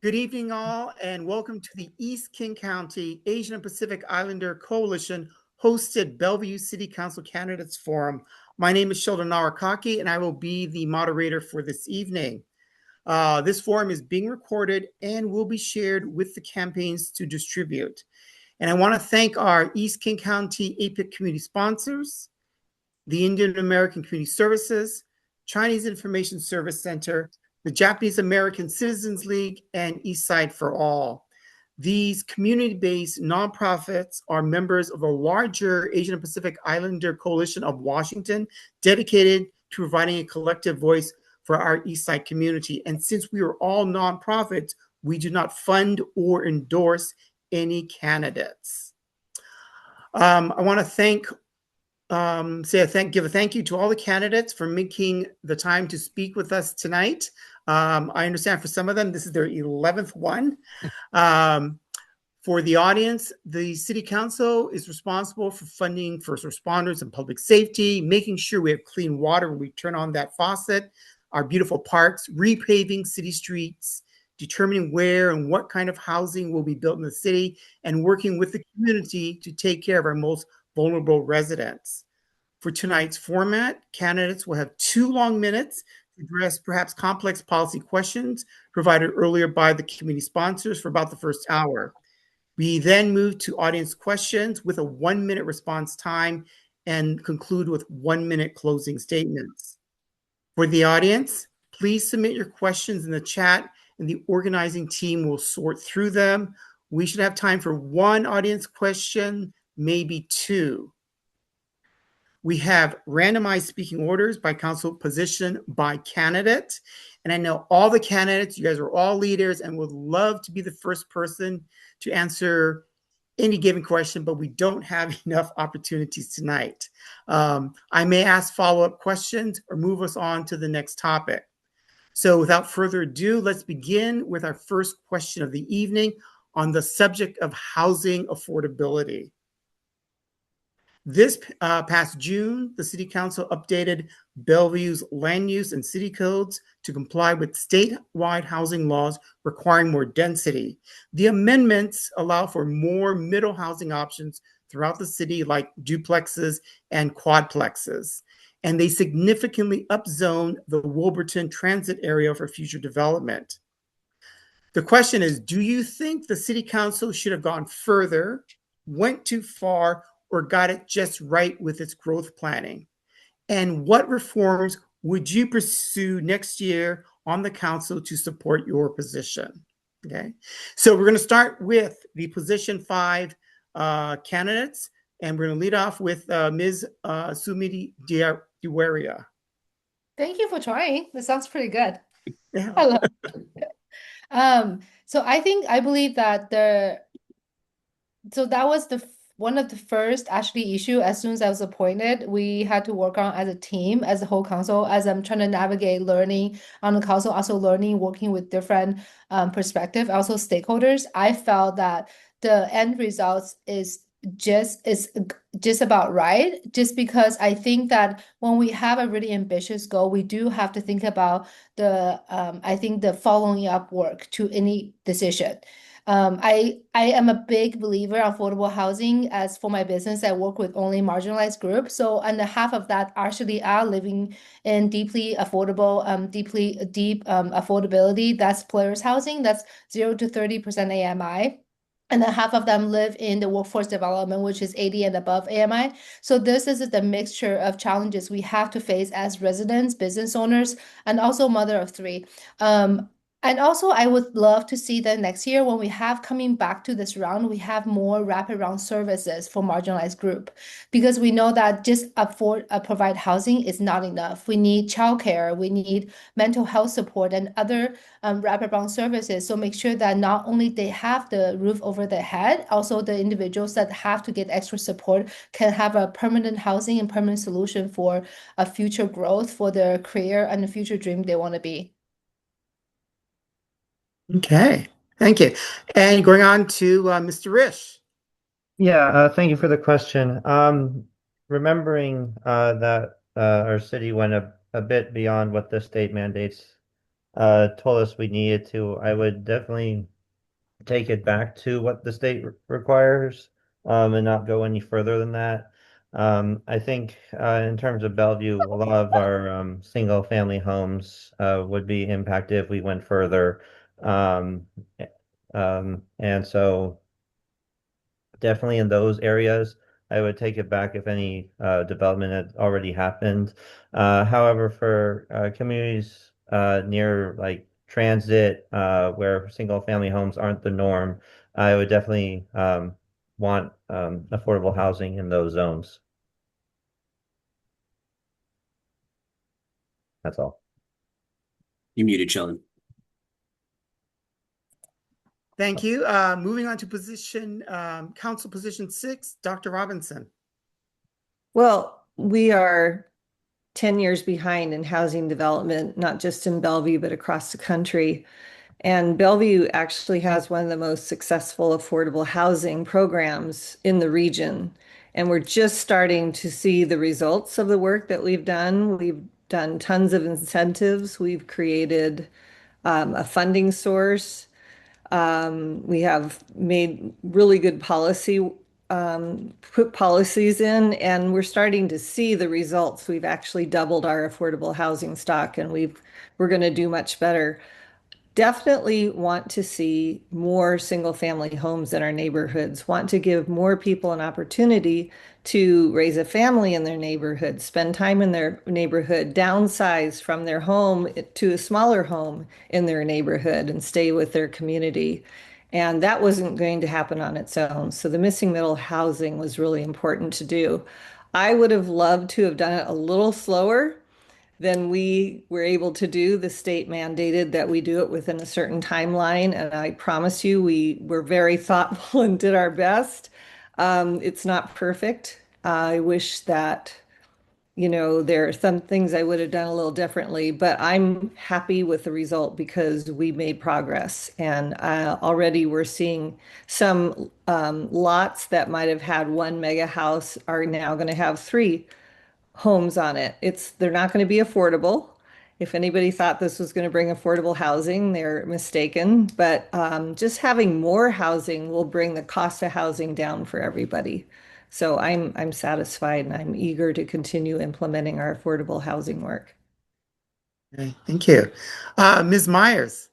Good evening, all, and welcome to the East King County Asian and Pacific Islander Coalition hosted Bellevue City Council Candidates Forum. My name is Sheldon Narakaki, and I will be the moderator for this evening. This forum is being recorded and will be shared with the campaigns to distribute. And I want to thank our East King County APIC community sponsors, the Indian American Community Services, Chinese Information Service Center, the Japanese American Citizens League, and Eastside for All. These community-based nonprofits are members of the larger Asian and Pacific Islander Coalition of Washington, dedicated to providing a collective voice for our Eastside community. And since we are all nonprofits, we do not fund or endorse any candidates. I want to give a thank you to all the candidates for making the time to speak with us tonight. I understand for some of them, this is their 11th one. For the audience, the City Council is responsible for funding first responders and public safety, making sure we have clean water when we turn on that faucet, our beautiful parks, repaving city streets, determining where and what kind of housing will be built in the city, and working with the community to take care of our most vulnerable residents. For tonight's format, candidates will have 2 long minutes to address perhaps complex policy questions provided earlier by the committee sponsors for about the first hour. We then move to audience questions with a 1-minute response time and conclude with 1-minute closing statements. For the audience, please submit your questions in the chat and the organizing team will sort through them. We should have time for 1 audience question, maybe 2. We have randomized speaking orders by council position by candidate. And I know all the candidates, you guys are all leaders and would love to be the first person to answer any given question, but we don't have enough opportunities tonight. I may ask follow-up questions or move us on to the next topic. So without further ado, let's begin with our first question of the evening on the subject of housing affordability. This past June, the City Council updated Bellevue's land use and city codes to comply with statewide housing laws requiring more density. The amendments allow for more middle housing options throughout the city, like duplexes and quadplexes. And they significantly upzone the Wilburton transit area for future development. The question is, do you think the City Council should have gone further, went too far, or got it just right with its growth planning? And what reforms would you pursue next year on the council to support your position? Okay, so we're going to start with the position 5 candidates, and we're going to lead off with Ms. Sumiti Diwaria. Thank you for trying. This sounds pretty good. Yeah. I love it. So I believe that that was one of the first actually issue. As soon as I was appointed, we had to work on as a team, as a whole council, as I'm trying to navigate learning on the council, also learning, working with different perspective, also stakeholders. I felt that the end results is just about right, just because I think that when we have a really ambitious goal, we do have to think about the following up work to any decision. I am a big believer in affordable housing. As for my business, I work with only marginalized groups. So, and half of that actually are living in deeply affordable, deep affordability. That's players housing. That's 0 to 30% AMI. And then half of them live in the workforce development, which is 80 and above AMI. So this is the mixture of challenges we have to face as residents, business owners, and also mother of 3. And also, I would love to see that next year when we have coming back to this round, we have more wraparound services for marginalized group, because we know that just provide housing is not enough. We need childcare, we need mental health support and other wraparound services. So make sure that not only they have the roof over their head, also the individuals that have to get extra support can have a permanent housing and permanent solution for a future growth for their career and the future dream they want to be. Okay, thank you. And going on to Mr. Rish. Yeah, thank you for the question. Remembering that our city went a bit beyond what the state mandates told us we needed to, I would definitely take it back to what the state requires, and not go any further than that. I think in terms of Bellevue, a lot of our single family homes would be impacted if we went further. Um, and so definitely in those areas, I would take it back if any development had already happened. However, for communities near like transit, where single family homes aren't the norm, I would definitely want affordable housing in those zones. That's all. You muted, Sheldon. Thank you. Moving on to council position 6, Dr. Robinson. Well, we are 10 years behind in housing development, not just in Bellevue, but across the country. And Bellevue actually has one of the most successful affordable housing programs in the region. And we're just starting to see the results of the work that we've done. We've done tons of incentives. We've created a funding source. We have made really good put policies in, and we're starting to see the results. We've actually doubled our affordable housing stock, and we're going to do much better. Definitely want to see more single family homes in our neighborhoods, want to give more people an opportunity to raise a family in their neighborhood, spend time in their neighborhood, downsize from their home to a smaller home in their neighborhood and stay with their community. And that wasn't going to happen on its own. So the missing middle housing was really important to do. I would have loved to have done it a little slower than we were able to do. The state mandated that we do it within a certain timeline, and I promise you, we were very thoughtful and did our best. It's not perfect. I wish that, there are some things I would have done a little differently, but I'm happy with the result because we made progress. And already we're seeing some lots that might have had one mega house are now going to have three homes on it. They're not going to be affordable. If anybody thought this was going to bring affordable housing, they're mistaken. But just having more housing will bring the cost of housing down for everybody. So I'm satisfied and I'm eager to continue implementing our affordable housing work. Okay, thank you. Ms. Myers.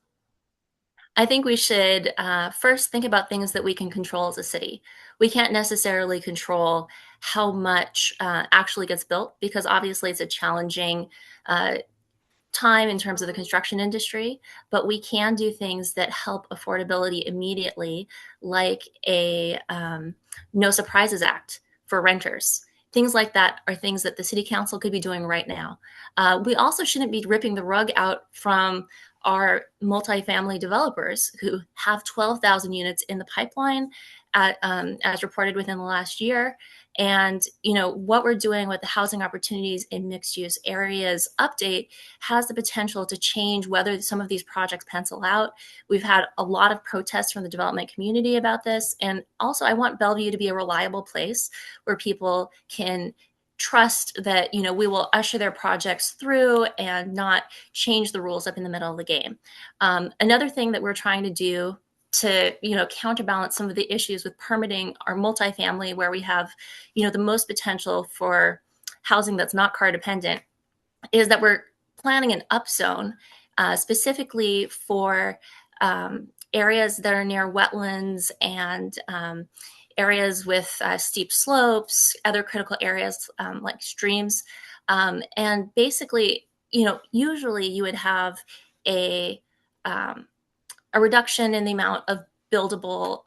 I think we should first think about things that we can control as a city. We can't necessarily control how much actually gets built because obviously it's a challenging time in terms of the construction industry, but we can do things that help affordability immediately, like a No Surprises Act for renters. Things like that are things that the city council could be doing right now. We also shouldn't be ripping the rug out from our multifamily developers who have 12,000 units in the pipeline as reported within the last year. And what we're doing with the housing opportunities in mixed use areas update has the potential to change whether some of these projects pencil out. We've had a lot of protests from the development community about this. And also I want Bellevue to be a reliable place where people can trust that we will usher their projects through and not change the rules up in the middle of the game. Another thing that we're trying to do to counterbalance some of the issues with permitting our multifamily, where we have the most potential for housing that's not car dependent, is that we're planning an upzone specifically for areas that are near wetlands and areas with steep slopes, other critical areas like streams. And basically, usually you would have a reduction in the amount of buildable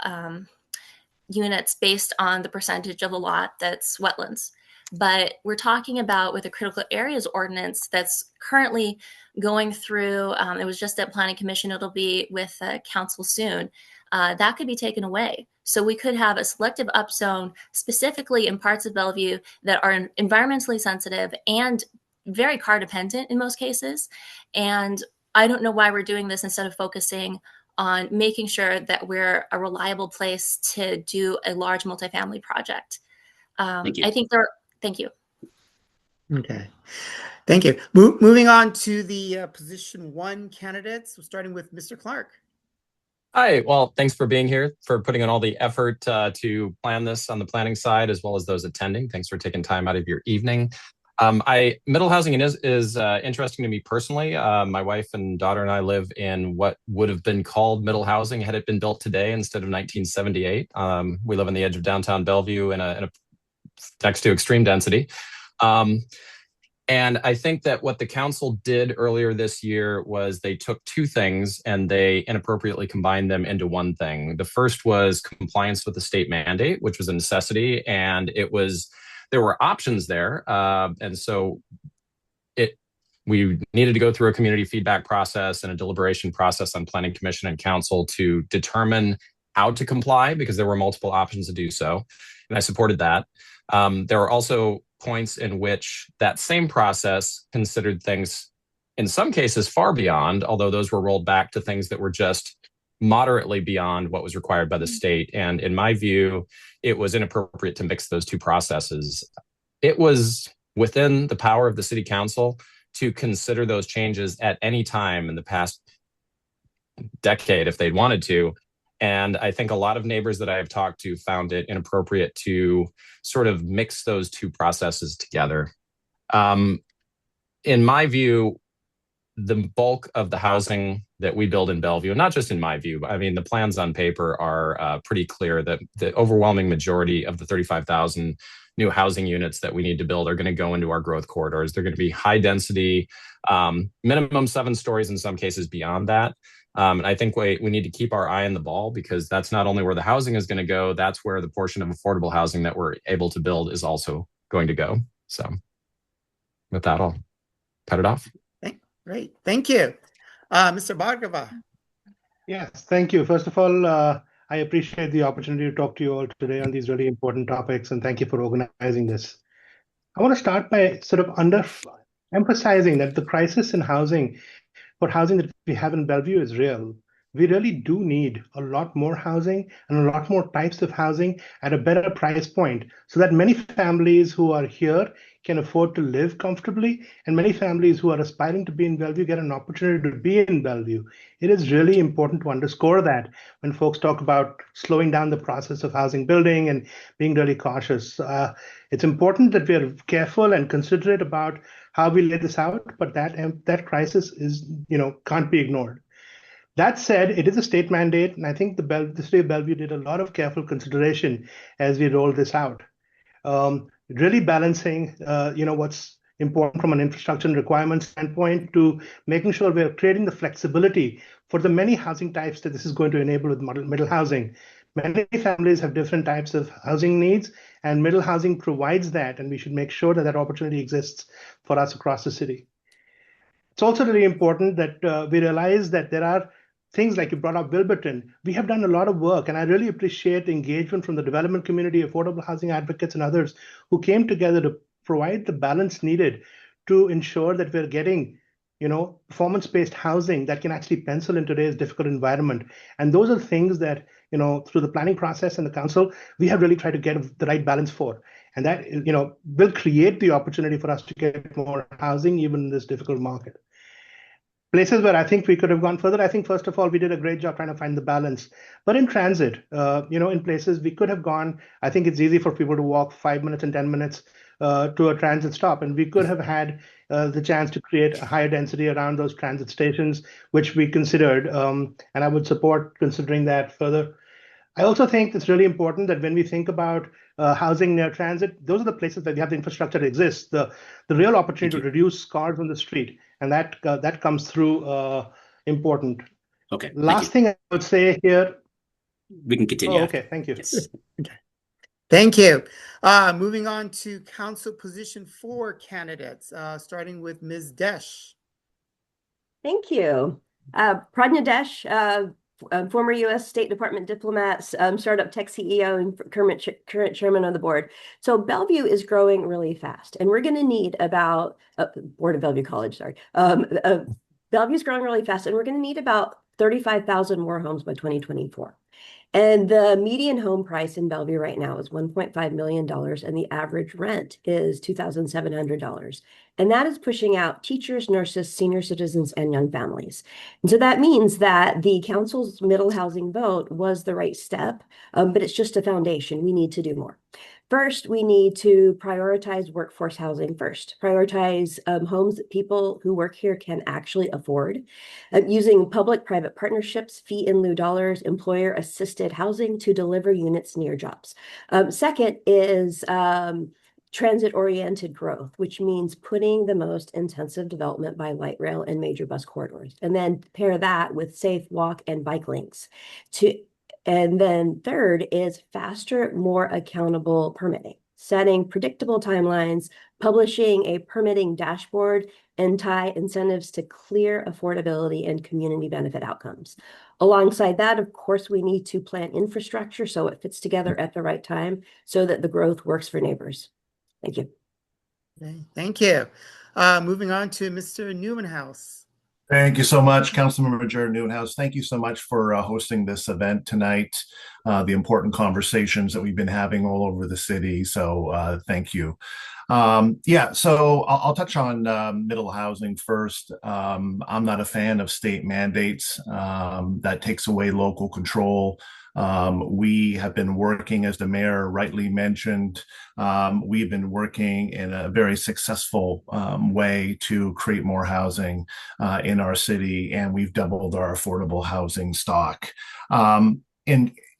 units based on the percentage of a lot that's wetlands. But we're talking about with a critical areas ordinance that's currently going through, it was just at Planning Commission, it'll be with council soon. That could be taken away. So we could have a selective upzone specifically in parts of Bellevue that are environmentally sensitive and very car dependent in most cases. And I don't know why we're doing this instead of focusing on making sure that we're a reliable place to do a large multifamily project. Thank you. Thank you. Okay. Thank you. Moving on to the position 1 candidates, we're starting with Mr. Clark. Hi, well, thanks for being here, for putting in all the effort to plan this on the planning side, as well as those attending. Thanks for taking time out of your evening. Middle housing is interesting to me personally. My wife and daughter and I live in what would have been called middle housing had it been built today instead of 1978. We live on the edge of downtown Bellevue in a next to extreme density. And I think that what the council did earlier this year was they took two things and they inappropriately combined them into one thing. The first was compliance with the state mandate, which was a necessity, and there were options there, and so we needed to go through a community feedback process and a deliberation process on planning commission and council to determine how to comply, because there were multiple options to do so, and I supported that. There were also points in which that same process considered things, in some cases, far beyond, although those were rolled back to things that were just moderately beyond what was required by the state. And in my view, it was inappropriate to mix those two processes. It was within the power of the city council to consider those changes at any time in the past decade if they'd wanted to. And I think a lot of neighbors that I have talked to found it inappropriate to sort of mix those two processes together. In my view, the bulk of the housing that we build in Bellevue, not just in my view, I mean, the plans on paper are pretty clear that the overwhelming majority of the 35,000 new housing units that we need to build are going to go into our growth corridors. They're going to be high density, minimum 7 stories, in some cases beyond that. And I think we need to keep our eye on the ball, because that's not only where the housing is going to go, that's where the portion of affordable housing that we're able to build is also going to go. So with that, I'll cut it off. Great. Thank you. Mr. Bhargava. Yes, thank you. First of all, I appreciate the opportunity to talk to you all today on these really important topics, and thank you for organizing this. I want to start by sort of emphasizing that the crisis in housing that we have in Bellevue is real. We really do need a lot more housing and a lot more types of housing at a better price point, so that many families who are here can afford to live comfortably, and many families who are aspiring to be in Bellevue get an opportunity to be in Bellevue. It is really important to underscore that when folks talk about slowing down the process of housing building and being really cautious. It's important that we are careful and considerate about how we lay this out, but that crisis is, can't be ignored. That said, it is a state mandate, and I think the City of Bellevue did a lot of careful consideration as we rolled this out. Really balancing, what's important from an infrastructure and requirement standpoint to making sure we're creating the flexibility for the many housing types that this is going to enable with middle housing. Many families have different types of housing needs, and middle housing provides that, and we should make sure that that opportunity exists for us across the city. It's also really important that we realize that there are things like you brought up Wilburton. We have done a lot of work, and I really appreciate the engagement from the development community, affordable housing advocates, and others who came together to provide the balance needed to ensure that we're getting, performance-based housing that can actually pencil in today's difficult environment. And those are things that, through the planning process and the council, we have really tried to get the right balance for. And that, will create the opportunity for us to get more housing even in this difficult market. Places where I think we could have gone further, I think, first of all, we did a great job trying to find the balance. But in transit, in places we could have gone, I think it's easy for people to walk 5 minutes and 10 minutes to a transit stop. And we could have had the chance to create a higher density around those transit stations, which we considered. And I would support considering that further. I also think it's really important that when we think about housing near transit, those are the places that we have the infrastructure that exists. The real opportunity to reduce cars on the street, and that comes through important. Okay. Last thing I would say here. We can continue. Oh, okay. Thank you. Yes. Okay. Thank you. Moving on to council position 4 candidates, starting with Ms. Desh. Thank you. Pradnya Desh, former U.S. State Department diplomat, startup tech CEO, and current chairman of the board. So Bellevue is growing really fast, and we're going to need about Board of Bellevue College. Sorry, Bellevue's growing really fast, and we're going to need about 35,000 more homes by 2024. And the median home price in Bellevue right now is $1.5 million, and the average rent is $2,700. And that is pushing out teachers, nurses, senior citizens, and young families. And so that means that the council's middle housing vote was the right step, but it's just a foundation. We need to do more. First, we need to prioritize workforce housing first, prioritize homes that people who work here can actually afford, using public-private partnerships, fee-in-lieu dollars, employer-assisted housing to deliver units near jobs. Second is transit-oriented growth, which means putting the most intensive development by light rail and major bus corridors, and then pair that with safe walk and bike links and then third is faster, more accountable permitting, setting predictable timelines, publishing a permitting dashboard, and tie incentives to clear affordability and community benefit outcomes. Alongside that, of course, we need to plan infrastructure so it fits together at the right time so that the growth works for neighbors. Thank you. Okay, thank you. Moving on to Mr. Newmanhouse. Thank you so much, Councilmember Jared Newhouse. Thank you so much for hosting this event tonight, the important conversations that we've been having all over the city. So thank you. So I'll touch on middle housing first. I'm not a fan of state mandates. That takes away local control. We have been working, as the mayor rightly mentioned, we've been working in a very successful way to create more housing in our city, and we've doubled our affordable housing stock.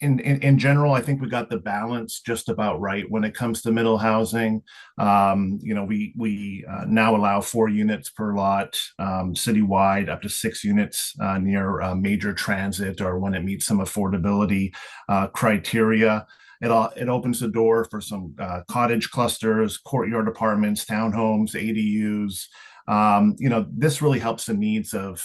In general, I think we got the balance just about right when it comes to middle housing. We now allow 4 units per lot citywide, up to 6 units near major transit or when it meets some affordability criteria. It opens the door for some cottage clusters, courtyard apartments, townhomes, ADUs. This really helps the needs of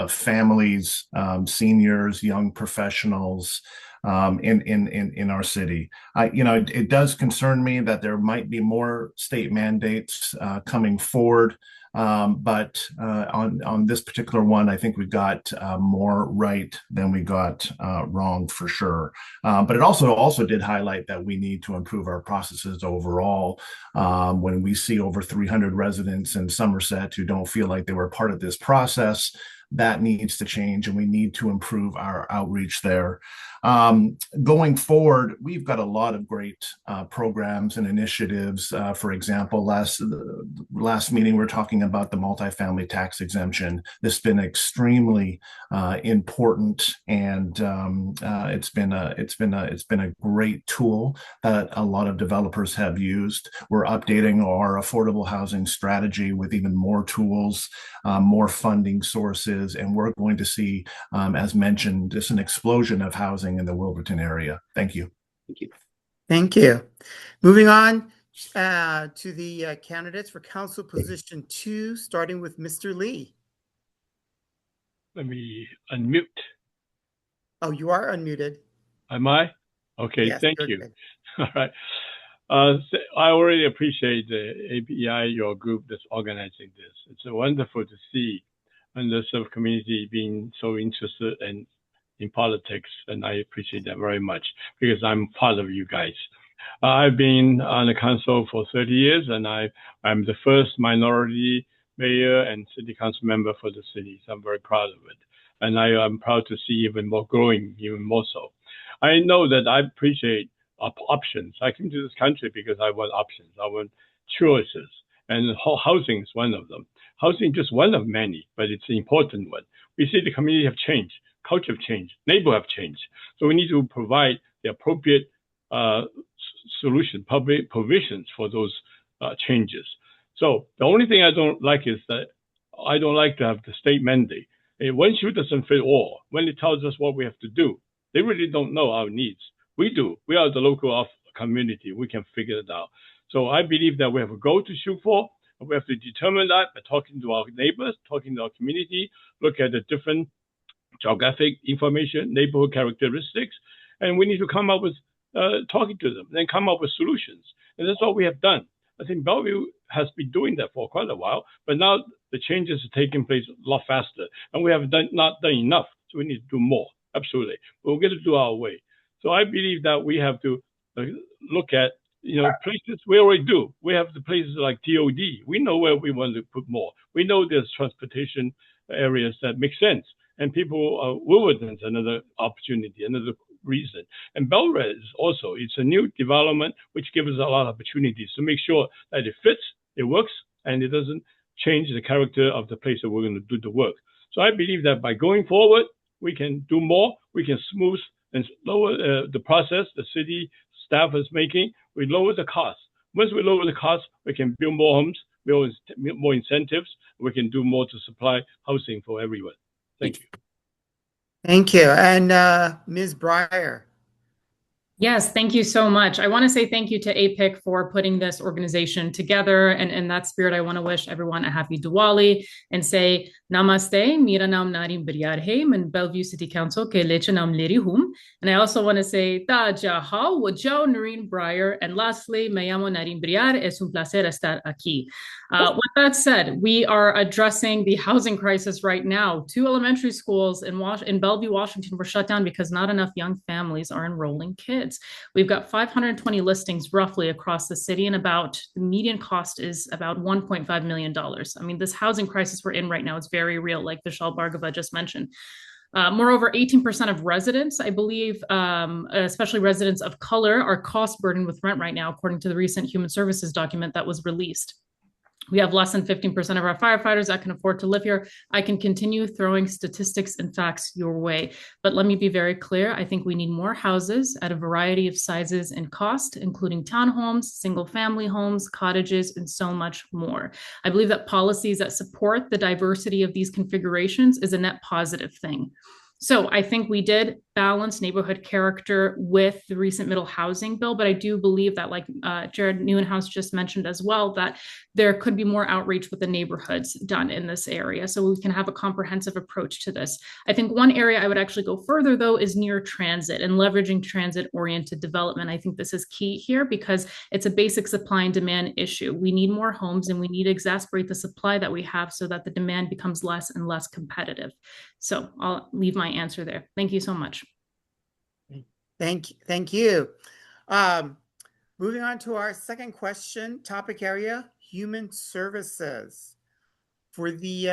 families, seniors, young professionals in our city. It does concern me that there might be more state mandates coming forward. But on this particular one, I think we got more right than we got wrong for sure. But it also did highlight that we need to improve our processes overall. When we see over 300 residents in Somerset who don't feel like they were part of this process, that needs to change, and we need to improve our outreach there. Going forward, we've got a lot of great programs and initiatives. For example, last meeting, we were talking about the multifamily tax exemption. This has been extremely important, and it's been a great tool that a lot of developers have used. We're updating our affordable housing strategy with even more tools, more funding sources, and we're going to see, as mentioned, just an explosion of housing in the Wilburton area. Thank you. Thank you. Thank you. Moving on to the candidates for council position 2, starting with Mr. Lee. Let me unmute. Oh, you are unmuted. Am I? Okay, Yes, thank you're you. good. All right. I already appreciate the API, your group that's organizing this. It's wonderful to see underserved community being so interested in politics, and I appreciate that very much because I'm part of you guys. I've been on the council for 30 years, and I'm the first minority mayor and city council member for the city, so I'm very proud of it. And I am proud to see even more growing, even more so. I know that I appreciate options. I came to this country because I want options. I want choices, and housing is one of them. Housing is just one of many, but it's an important one. We see the community have changed, culture have changed, neighborhood have changed. So we need to provide the appropriate solution, public provisions for those changes. So the only thing I don't like is that I don't like to have the state mandate. One shoe doesn't fit all. When it tells us what we have to do, they really don't know our needs. We do. We are the local community. We can figure it out. So I believe that we have a goal to shoot for. We have to determine that by talking to our neighbors, talking to our community, look at the different geographic information, neighborhood characteristics, and we need to come up with talking to them, then come up with solutions. And that's what we have done. I think Bellevue has been doing that for quite a while, but now the changes are taking place a lot faster, and we have not done enough. So we need to do more. Absolutely, but we're going to do our way. So I believe that we have to look at places we already do. We have the places like TOD. We know where we want to put more. We know there's transportation areas that make sense, and people Wilmington's another opportunity, another reason. And Belred also, it's a new development which gives us a lot of opportunities to make sure that it fits, it works, and it doesn't change the character of the place that we're going to do the work. So I believe that by going forward, we can do more. We can smooth and lower the process the city staff is making. We lower the cost. Once we lower the cost, we can build more homes, build more incentives. We can do more to supply housing for everyone. Thank you. Thank you. And Ms. Breyer. Yes, thank you so much. I want to say thank you to APIC for putting this organization together. And in that spirit, I want to wish everyone a happy Diwali and say Namaste, Mera naam Narim Biryar hai, min Bellevue City Council ke leche naam leri hum. And I also want to say Taja Hao, Wajao Noreen Breyer, and lastly, me llamo Narim Biryar, es un placer estar aquí. With that said, we are addressing the housing crisis right now. 2 elementary schools in Bellevue, Washington were shut down because not enough young families are enrolling kids. We've got 520 listings roughly across the city, and the median cost is about $1.5 million. I mean, this housing crisis we're in right now is very real, like Vishal Bhargava just mentioned. Moreover, 18% of residents, I believe, especially residents of color, are cost burdened with rent right now, according to the recent Human Services document that was released. We have less than 15% of our firefighters that can afford to live here. I can continue throwing statistics and facts your way, but let me be very clear. I think we need more houses at a variety of sizes and cost, including townhomes, single-family homes, cottages, and so much more. I believe that policies that support the diversity of these configurations is a net positive thing. So I think we did balance neighborhood character with the recent middle housing bill, but I do believe that, like Jared Neuenhaus just mentioned as well, that there could be more outreach with the neighborhoods done in this area so we can have a comprehensive approach to this. I think one area I would actually go further, though, is near transit and leveraging transit-oriented development. I think this is key here because it's a basic supply and demand issue. We need more homes and we need to exasperate the supply that we have so that the demand becomes less and less competitive. So I'll leave my answer there. Thank you so much. Thank you. Moving on to our second question, topic area, human services. For the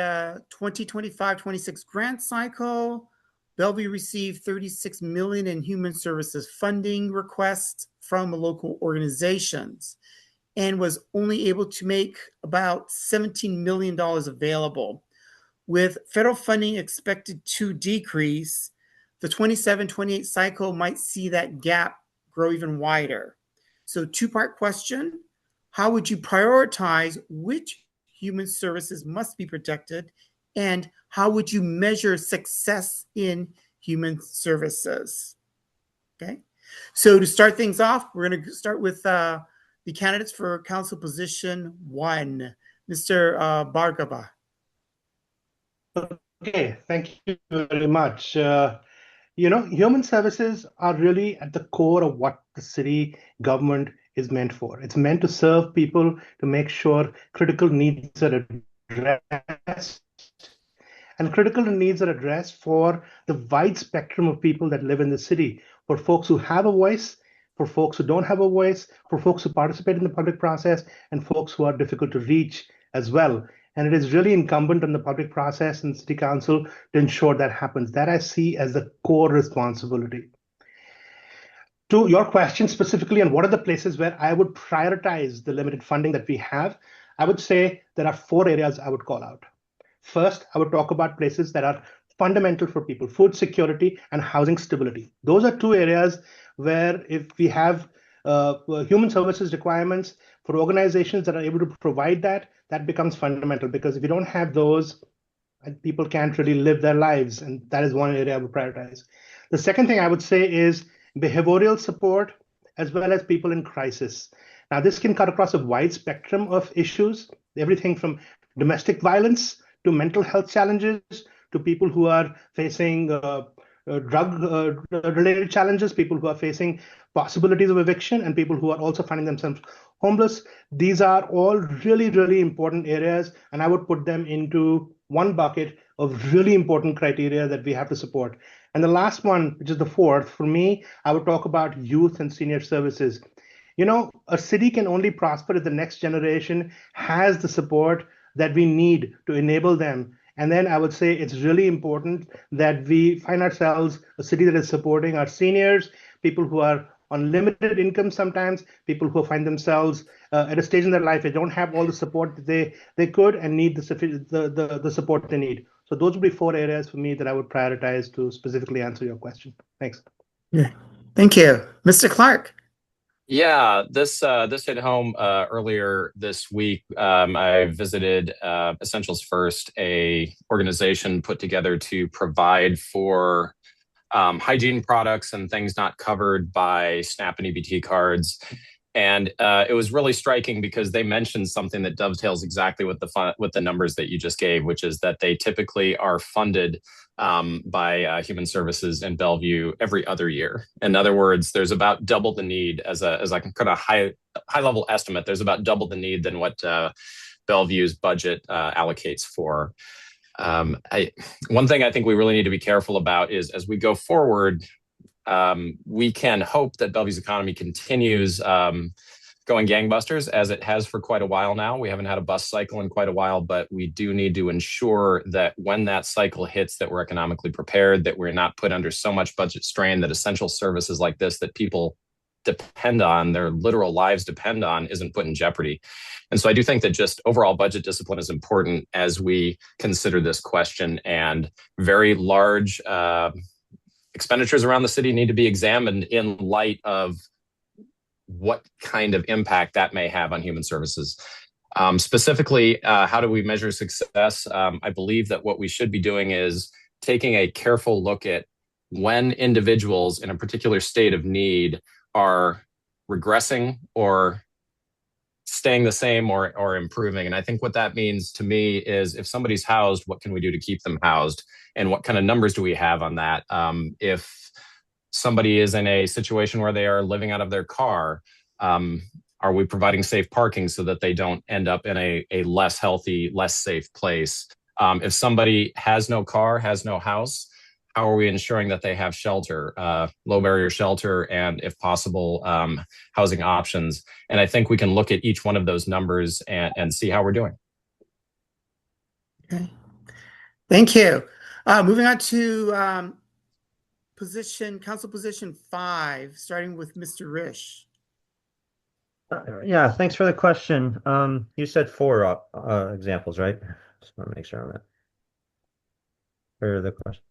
2025-26 grant cycle, Bellevue received $36 million in human services funding requests from local organizations and was only able to make about $17 million available. With federal funding expected to decrease, the 27-28 cycle might see that gap grow even wider. So 2-part question, how would you prioritize which human services must be protected, and how would you measure success in human services? Okay, so to start things off, we're going to start with the candidates for council position 1, Mr. Bhargava. Okay, thank you very much. Human services are really at the core of what the city government is meant for. It's meant to serve people, to make sure critical needs are addressed. And critical needs are addressed for the wide spectrum of people that live in the city, for folks who have a voice, for folks who don't have a voice, for folks who participate in the public process, and folks who are difficult to reach as well. And it is really incumbent on the public process and city council to ensure that happens. That I see as the core responsibility. To your question specifically on what are the places where I would prioritize the limited funding that we have, I would say there are 4 areas I would call out. First, I would talk about places that are fundamental for people, food security and housing stability. Those are 2 areas where if we have human services requirements for organizations that are able to provide that, that becomes fundamental, because if you don't have those, people can't really live their lives. And that is one area I would prioritize. The second thing I would say is behavioral support, as well as people in crisis. Now, this can cut across a wide spectrum of issues, everything from domestic violence to mental health challenges to people who are facing drug-related challenges, people who are facing possibilities of eviction, and people who are also finding themselves homeless. These are all really, really important areas, and I would put them into one bucket of really important criteria that we have to support. And the last one, which is the fourth, for me, I would talk about youth and senior services. You know, a city can only prosper if the next generation has the support that we need to enable them. And then I would say it's really important that we find ourselves a city that is supporting our seniors, people who are on limited income sometimes, people who find themselves at a stage in their life they don't have all the support that they could and need the support they need. So those would be four areas for me that I would prioritize to specifically answer your question. Thanks. Yeah. Thank you. Mr. Clark. Yeah, this hit home earlier this week. I visited Essentials First, a organization put together to provide for hygiene products and things not covered by SNAP and EBT cards. And it was really striking because they mentioned something that dovetails exactly with the numbers that you just gave, which is that they typically are funded by Human Services in Bellevue every other year. In other words, there's about double the need as a kind of high level estimate. There's about double the need than what Bellevue's budget allocates for. One thing I think we really need to be careful about is as we go forward, we can hope that Bellevue's economy continues going gangbusters as it has for quite a while now. We haven't had a bust cycle in quite a while, but we do need to ensure that when that cycle hits, that we're economically prepared, that we're not put under so much budget strain that essential services like this that people depend on, their literal lives depend on, isn't put in jeopardy. And so I do think that just overall budget discipline is important as we consider this question, and very large expenditures around the city need to be examined in light of what kind of impact that may have on human services. Specifically, how do we measure success? I believe that what we should be doing is taking a careful look at when individuals in a particular state of need are regressing or staying the same or improving. And I think what that means to me is if somebody's housed, what can we do to keep them housed? And what kind of numbers do we have on that? If somebody is in a situation where they are living out of their car, are we providing safe parking so that they don't end up in a less healthy, less safe place? If somebody has no car, has no house, how are we ensuring that they have shelter, low barrier shelter, and if possible, housing options? And I think we can look at each one of those numbers and see how we're doing. Okay. Thank you. Moving on to council position 5, starting with Mr. Risch. Yeah, thanks for the question. You said 4 examples, right? Just want to make sure on that. For the question.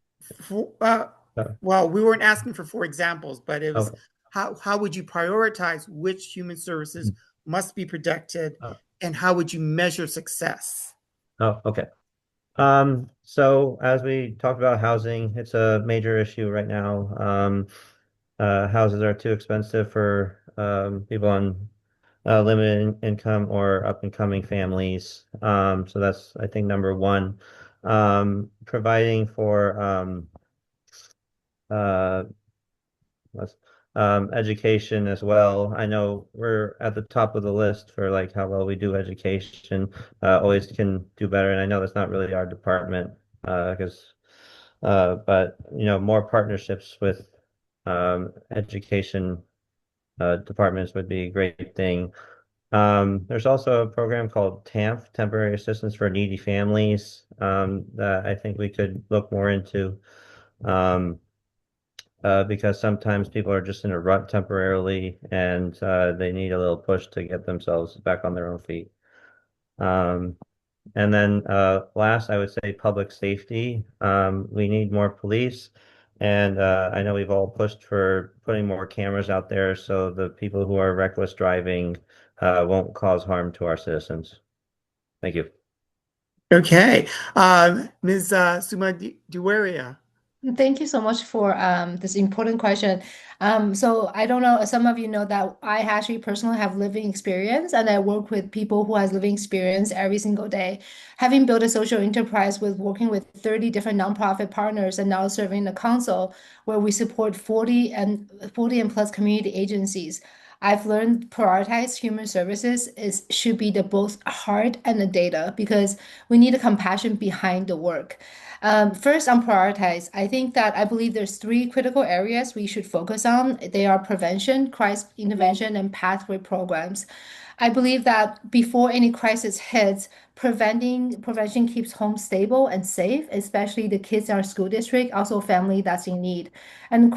Well, we weren't asking for 4 examples, but it was how would you prioritize which human services must be protected, and how would you measure success? Oh, okay. So as we talked about housing, it's a major issue right now. Houses are too expensive for people on limited income or up and coming families. So that's, I think, number one. Providing for education as well. I know we're at the top of the list for like how well we do education. Always can do better, and I know that's not really our department because but you know, more partnerships with education departments would be a great thing. There's also a program called TAMF, Temporary Assistance for Needy Families, that I think we could look more into. Because sometimes people are just in a rut temporarily and they need a little push to get themselves back on their own feet. And then last, I would say public safety. We need more police. And I know we've all pushed for putting more cameras out there so the people who are reckless driving won't cause harm to our citizens. Thank you. Okay. Ms. Suma Duwaria. Thank you so much for this important question. So I don't know, some of you know that I actually personally have living experience and I work with people who has living experience every single day. Having built a social enterprise with working with 30 different nonprofit partners and now serving the council where we support 40 and plus community agencies. I've learned prioritize human services is should be the both heart and the data because we need a compassion behind the work. First, on prioritize, I think that I believe there's three critical areas we should focus on. They are prevention, crisis intervention, and pathway programs. I believe that before any crisis hits, prevention keeps home stable and safe, especially the kids in our school district, also family that's in need. And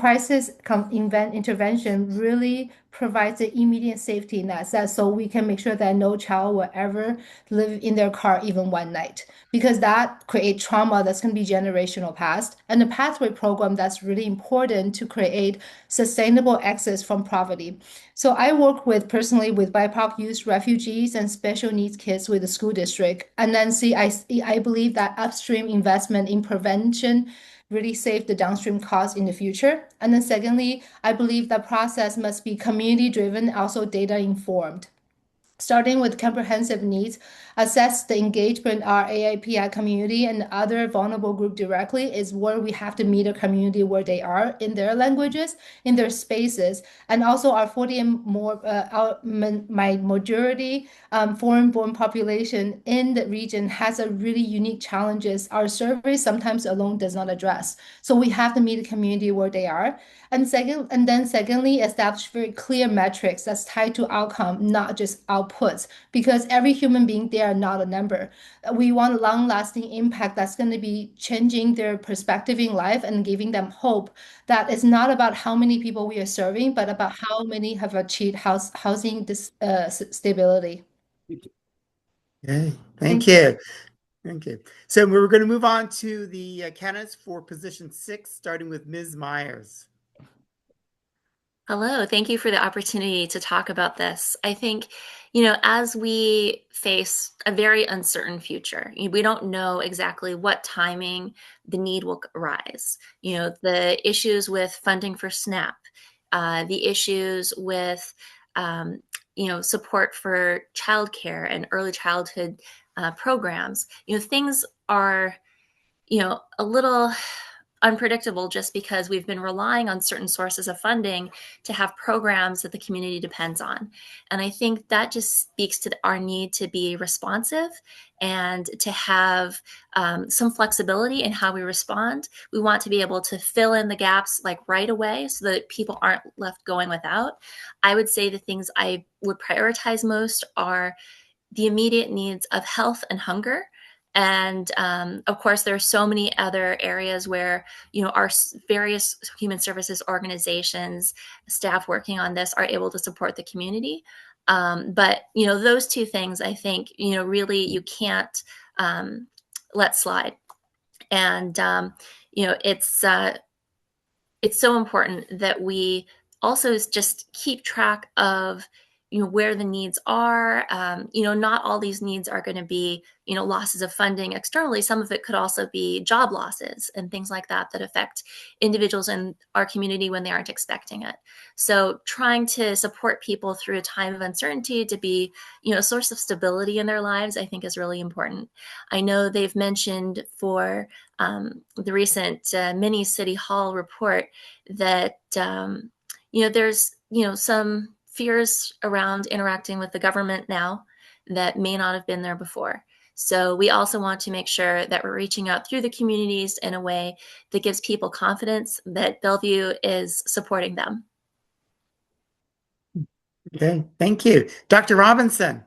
intervention really provides the immediate safety net that so we can make sure that no child will ever live in their car even one night because that creates trauma that's going to be generational past and the pathway program that's really important to create sustainable access from poverty. So I work with personally with BIPOC youth refugees and special needs kids with the school district and then I believe that upstream investment in prevention really save the downstream costs in the future. And then secondly, I believe the process must be community driven, also data informed. Starting with comprehensive needs, assess the engagement of our AIPI community and other vulnerable group directly is where we have to meet a community where they are in their languages, in their spaces, and also our 40 and more, my majority foreign-born population in the region has a really unique challenges our survey sometimes alone does not address. So we have to meet the community where they are. Secondly, establish very clear metrics that's tied to outcome, not just outputs, because every human being, they are not a number. We want long-lasting impact that's going to be changing their perspective in life and giving them hope that it's not about how many people we are serving, but about how many have achieved housing stability. Okay, thank you. Thank you. So we're going to move on to the candidates for position 6, starting with Ms. Myers. Hello, thank you for the opportunity to talk about this. I think, as we face a very uncertain future, we don't know exactly what timing the need will arise. The issues with funding for SNAP, the issues with, support for childcare and early childhood programs. Things are, a little unpredictable just because we've been relying on certain sources of funding to have programs that the community depends on. And I think that just speaks to our need to be responsive and to have some flexibility in how we respond. We want to be able to fill in the gaps like right away so that people aren't left going without. I would say the things I would prioritize most are the immediate needs of health and hunger. And of course, there are so many other areas where, our various human services organizations, staff working on this are able to support the community. But, those two things, I think, really you can't let slide. And, it's so important that we also just keep track of where the needs are. Not all these needs are going to be losses of funding externally. Some of it could also be job losses and things like that that affect individuals in our community when they aren't expecting it. So trying to support people through a time of uncertainty to be a source of stability in their lives, I think is really important. I know they've mentioned for the recent mini City Hall report that there's some fears around interacting with the government now that may not have been there before. So we also want to make sure that we're reaching out through the communities in a way that gives people confidence that Bellevue is supporting them. Okay, thank you. Dr. Robinson.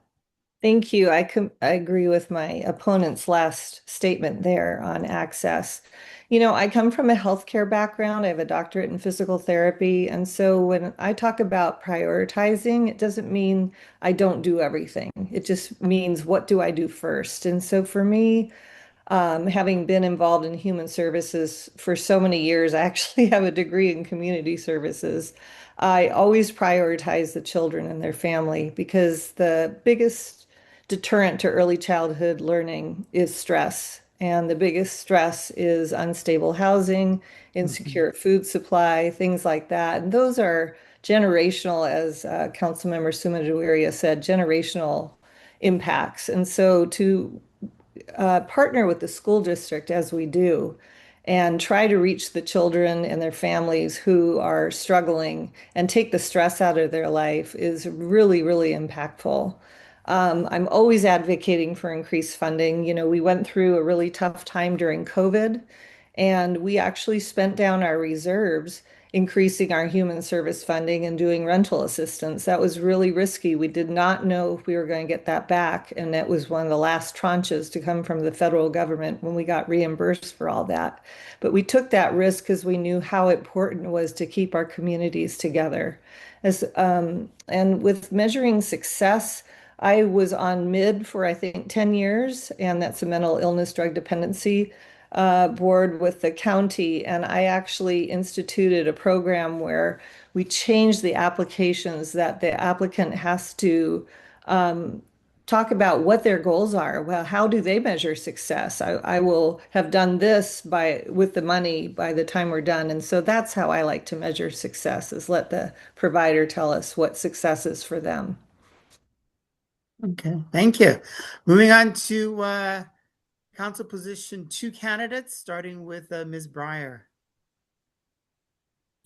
Thank you. I agree with my opponent's last statement there on access. I come from a healthcare background. I have a doctorate in physical therapy. And so when I talk about prioritizing, it doesn't mean I don't do everything. It just means what do I do first? And so for me, having been involved in human services for so many years, I actually have a degree in community services. I always prioritize the children and their family because the biggest deterrent to early childhood learning is stress. And the biggest stress is unstable housing, insecure food supply, things like that. And those are generational, as Councilmember Sumaduiria said, generational impacts. And so to partner with the school district as we do and try to reach the children and their families who are struggling and take the stress out of their life is really, really impactful. I'm always advocating for increased funding. You know, we went through a really tough time during COVID, and we actually spent down our reserves, increasing our human service funding and doing rental assistance. That was really risky. We did not know if we were going to get that back, and that was one of the last tranches to come from the federal government when we got reimbursed for all that. But we took that risk because we knew how important it was to keep our communities together. And with measuring success, I was on MID for I think 10 years, and that's a mental illness drug dependency board with the county. And I actually instituted a program where we changed the applications that the applicant has to talk about what their goals are. Well, how do they measure success? I will have done this with the money by the time we're done. And so that's how I like to measure success, is let the provider tell us what success is for them. Okay, thank you. Moving on to council position 2 candidates, starting with Ms. Breyer.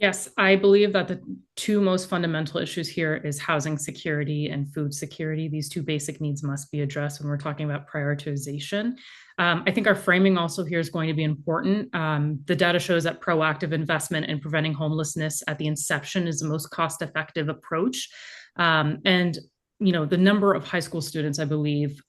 Yes, I believe that the two most fundamental issues here is housing security and food security. These two basic needs must be addressed when we're talking about prioritization. I think our framing also here is going to be important. The data shows that proactive investment in preventing homelessness at the inception is the most cost-effective approach. And you know, the number of high school students, I believe,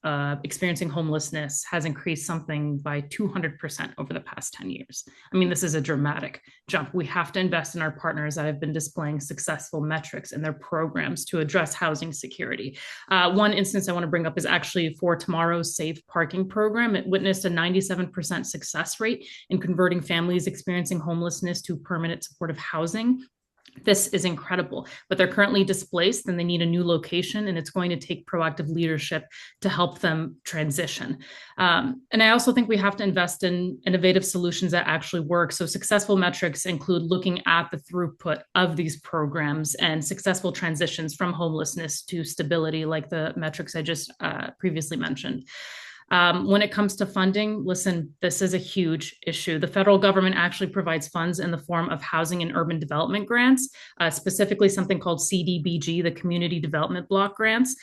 experiencing homelessness has increased something by 200% over the past 10 years. I mean, this is a dramatic jump. We have to invest in our partners that have been displaying successful metrics in their programs to address housing security. One instance I want to bring up is actually for tomorrow's Safe Parking program. It witnessed a 97% success rate in converting families experiencing homelessness to permanent supportive housing. This is incredible, but they're currently displaced and they need a new location, and it's going to take proactive leadership to help them transition. And I also think we have to invest in innovative solutions that actually work. So successful metrics include looking at the throughput of these programs and successful transitions from homelessness to stability, like the metrics I just previously mentioned. When it comes to funding, listen, this is a huge issue. The federal government actually provides funds in the form of housing and urban development grants, specifically something called CDBG, the Community Development Block Grants.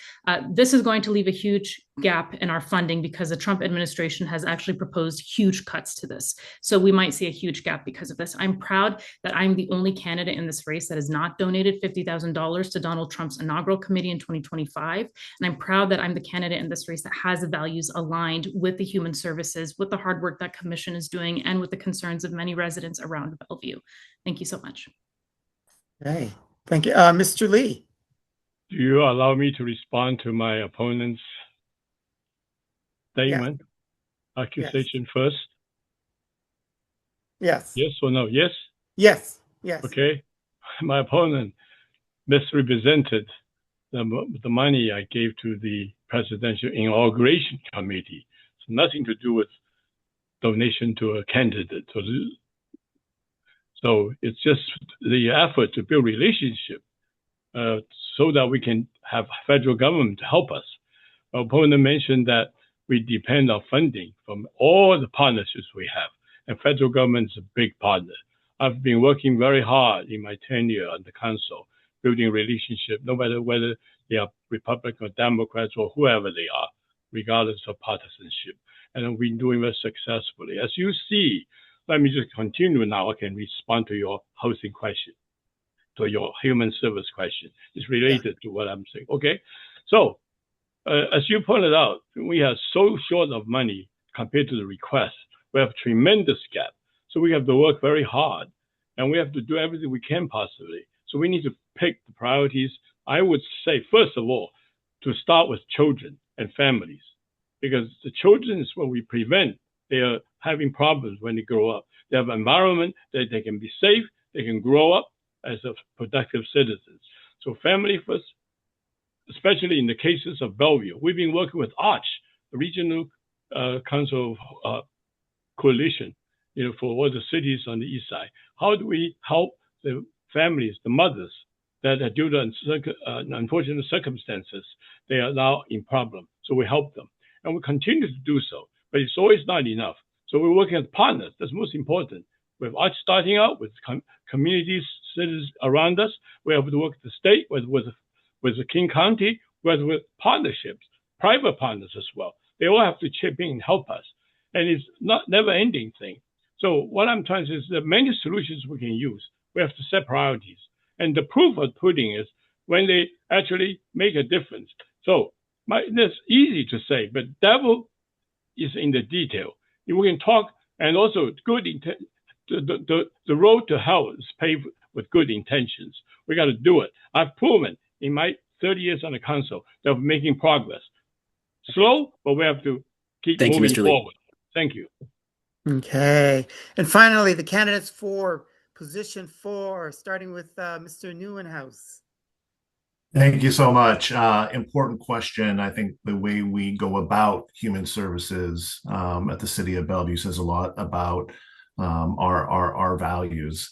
This is going to leave a huge gap in our funding because the Trump administration has actually proposed huge cuts to this. So we might see a huge gap because of this. I'm proud that I'm the only candidate in this race that has not donated $50,000 to Donald Trump's inaugural committee in 2025. And I'm proud that I'm the candidate in this race that has the values aligned with the human services, with the hard work that commission is doing, and with the concerns of many residents around Bellevue. Thank you so much. Okay, thank you. Mr. Lee. Do you allow me to respond to my opponent's statement, accusation first? Yes. Yes or no? Yes? Yes. Yes. Okay. My opponent misrepresented the money I gave to the presidential inauguration committee. It's nothing to do with donation to a candidate. So it's just the effort to build relationship so that we can have federal government to help us. Our opponent mentioned that we depend on funding from all the partnerships we have, and federal government is a big partner. I've been working very hard in my tenure on the council, building relationship, no matter whether they are Republican or Democrats or whoever they are, regardless of partisanship. And we've been doing it successfully. As you see, let me just continue now. I can respond to your housing question, to your human service question. It's related to what I'm saying. Okay, so as you pointed out, we are so short of money compared to the request. We have a tremendous gap. So we have to work very hard, and we have to do everything we can possibly. So we need to pick the priorities. I would say, first of all, to start with children and families, because the children is what we prevent. They are having problems when they grow up. They have an environment that they can be safe, they can grow up as a productive citizens. So family first, especially in the cases of Bellevue. We've been working with ARCH, the Regional Council of coalition, for all the cities on the east side. How do we help the families, the mothers that are due to unfortunate circumstances, they are now in problem. So we help them, and we continue to do so. But it's always not enough. So we're working as partners. That's most important. With us starting out, with communities, cities around us, we have to work with the state, with the King County, with partnerships, private partners as well. They all have to chip in and help us. And it's not never-ending thing. So what I'm trying to say is there are many solutions we can use. We have to set priorities. And the proof of pudding is when they actually make a difference. So that's easy to say, but devil is in the detail. If we can talk, and also the road to hell is paved with good intentions. We got to do it. I've proven in my 30 years on the council that we're making progress. Slow, but we have to keep moving forward. Thank you. Okay. And finally, the candidates for position 4, starting with Mr. Neuenhuis. Thank you so much. Important question. I think the way we go about human services at the City of Bellevue says a lot about our values.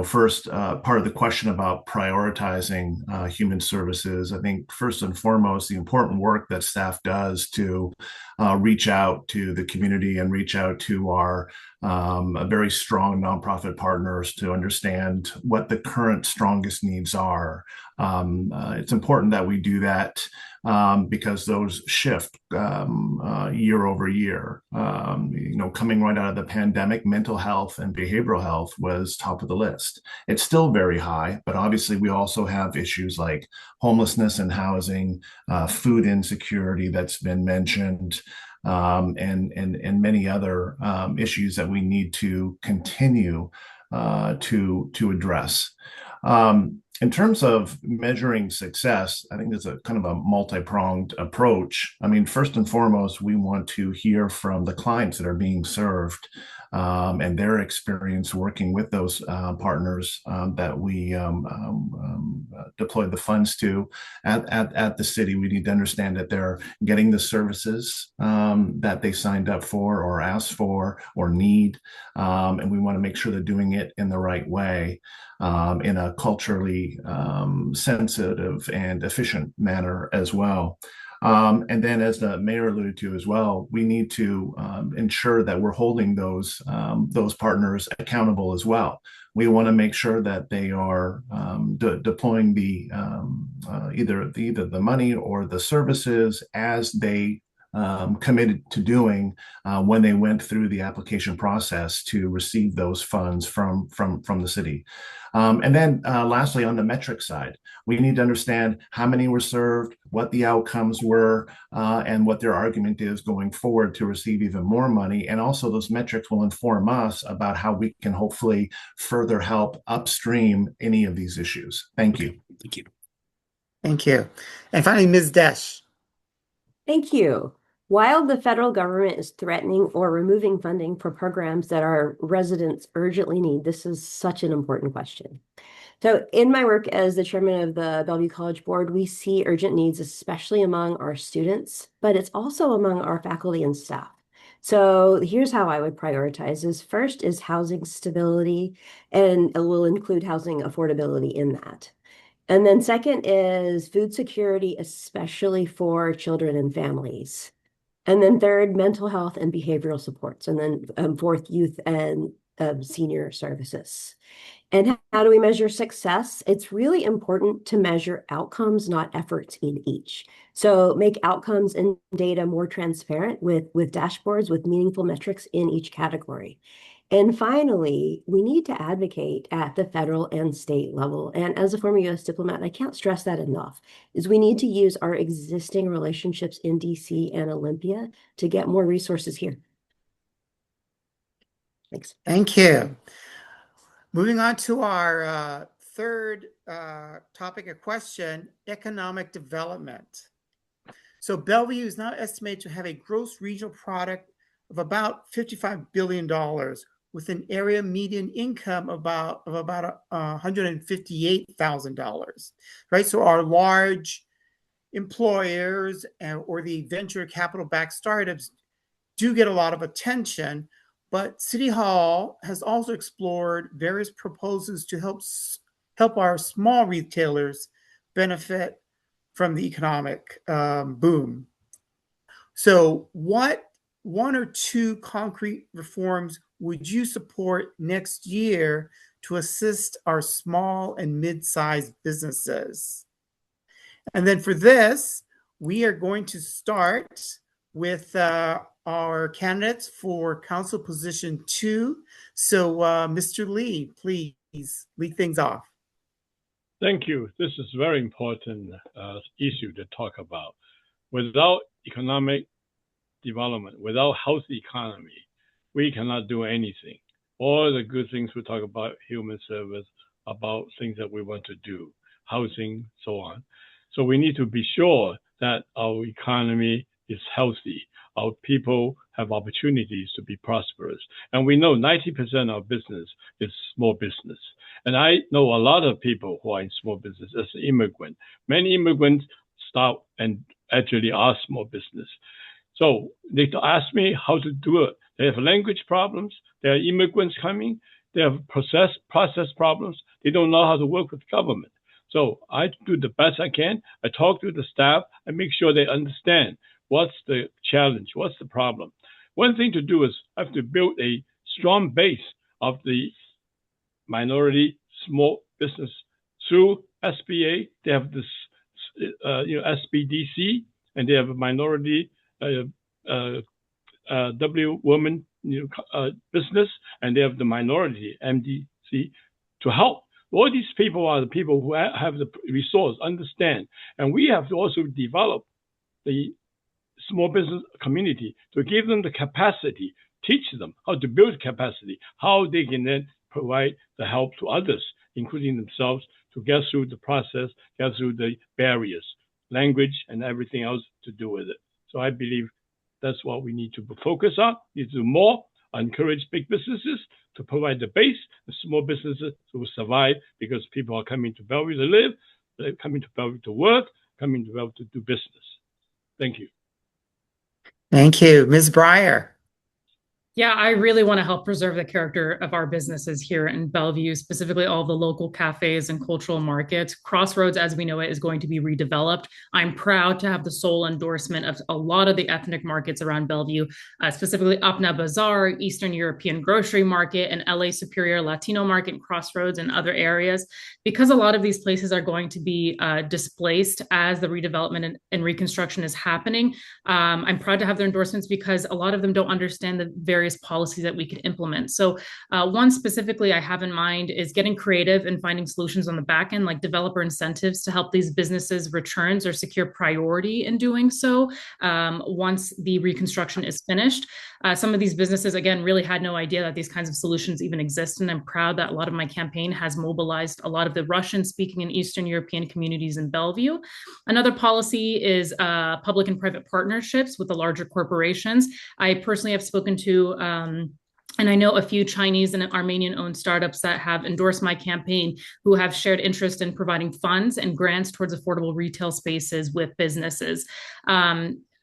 First, part of the question about prioritizing human services, I think first and foremost, the important work that staff does to reach out to the community and reach out to our very strong nonprofit partners to understand what the current strongest needs are. It's important that we do that because those shift year over year. Coming right out of the pandemic, mental health and behavioral health was top of the list. It's still very high, but obviously we also have issues like homelessness and housing, food insecurity that's been mentioned, and many other issues that we need to continue to address. In terms of measuring success, I think there's a kind of a multi-pronged approach. I mean, first and foremost, we want to hear from the clients that are being served and their experience working with those partners that we deploy the funds to at the city. We need to understand that they're getting the services that they signed up for or asked for or need. And we want to make sure they're doing it in the right way. In a culturally sensitive and efficient manner as well. And then, as the mayor alluded to as well, we need to ensure that we're holding those partners accountable as well. We want to make sure that they are deploying the either the money or the services as they committed to doing when they went through the application process to receive those funds from the city. And then lastly, on the metric side, we need to understand how many were served, what the outcomes were, and what their argument is going forward to receive even more money. And also those metrics will inform us about how we can hopefully further help upstream any of these issues. Thank you. Thank you. Thank you. And finally, Ms. Desch. Thank you. While the federal government is threatening or removing funding for programs that our residents urgently need, this is such an important question. So in my work as the chairman of the Bellevue College Board, we see urgent needs, especially among our students, but it's also among our faculty and staff. So here's how I would prioritize is first is housing stability, and it will include housing affordability in that. And then second is food security, especially for children and families. And then third, mental health and behavioral supports. And then fourth, youth and senior services. And how do we measure success? It's really important to measure outcomes, not efforts in each. So make outcomes and data more transparent with dashboards, with meaningful metrics in each category. And finally, we need to advocate at the federal and state level. And as a former U.S. diplomat, I can't stress that enough, is we need to use our existing relationships in D.C. and Olympia to get more resources here. Thanks. Thank you. Moving on to our third topic of question, economic development. So Bellevue is now estimated to have a gross regional product of about $55 billion with an area median income of about $158,000, right? So our large employers or the venture capital-backed startups do get a lot of attention, but City Hall has also explored various proposals to help our small retailers benefit from the economic boom. So what one or two concrete reforms would you support next year to assist our small and mid-sized businesses? And then for this, we are going to start with our candidates for council position 2. So Mr. Lee, please lead things off. Thank you. This is a very important issue to talk about. Without economic development, without healthy economy, we cannot do anything. All the good things we talk about, human service, about things that we want to do, housing, so on. So we need to be sure that our economy is healthy. Our people have opportunities to be prosperous. And we know 90% of business is small business. And I know a lot of people who are in small business as an immigrant. Many immigrants start and actually are small business. So they ask me how to do it. They have language problems. There are immigrants coming. They have process problems. They don't know how to work with government. So I do the best I can. I talk to the staff and make sure they understand what's the challenge, what's the problem. One thing to do is I have to build a strong base of the minority small business through SBA. They have this, SBDC, and they have a minority W woman business, and they have the minority MDC to help. All these people are the people who have the resource, understand, and we have to also develop the small business community to give them the capacity, teach them how to build capacity, how they can then provide the help to others, including themselves, to get through the process, get through the barriers, language and everything else to do with it. So I believe that's what we need to focus on, need to do more, encourage big businesses to provide the base, the small businesses will survive because people are coming to Bellevue to live, they're coming to Bellevue to work, coming to Bellevue to do business. Thank you. Thank you. Ms. Breyer. Yeah, I really want to help preserve the character of our businesses here in Bellevue, specifically all the local cafes and cultural markets. Crossroads, as we know it, is going to be redeveloped. I'm proud to have the sole endorsement of a lot of the ethnic markets around Bellevue, specifically Apna Bazaar, Eastern European Grocery Market, and LA Superior Latino Market, Crossroads, and other areas. Because a lot of these places are going to be displaced as the redevelopment and reconstruction is happening, I'm proud to have their endorsements because a lot of them don't understand the various policies that we could implement. So one specifically I have in mind is getting creative and finding solutions on the back end, like developer incentives to help these businesses returns or secure priority in doing so once the reconstruction is finished. Some of these businesses, again, really had no idea that these kinds of solutions even exist. And I'm proud that a lot of my campaign has mobilized a lot of the Russian-speaking and Eastern European communities in Bellevue. Another policy is public and private partnerships with the larger corporations. I personally have spoken to and I know a few Chinese and Armenian-owned startups that have endorsed my campaign who have shared interest in providing funds and grants towards affordable retail spaces with businesses.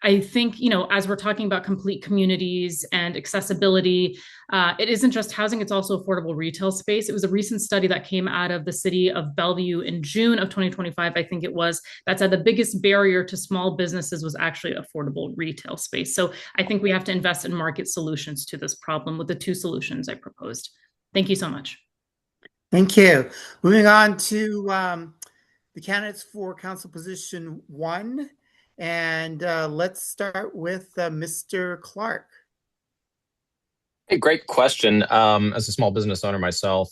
I think, as we're talking about complete communities and accessibility, it isn't just housing, it's also affordable retail space. It was a recent study that came out of the City of Bellevue in June of 2025, I think it was, that said the biggest barrier to small businesses was actually affordable retail space. So I think we have to invest in market solutions to this problem with the 2 solutions I proposed. Thank you so much. Thank you. Moving on to the candidates for council position 1. And let's start with Mr. Clark. Hey, great question. As a small business owner myself,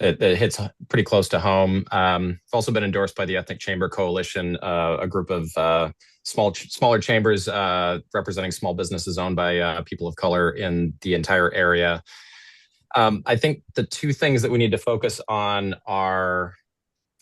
it hits pretty close to home. I've also been endorsed by the Ethnic Chamber Coalition, a group of smaller chambers representing small businesses owned by people of color in the entire area. I think the 2 things that we need to focus on are,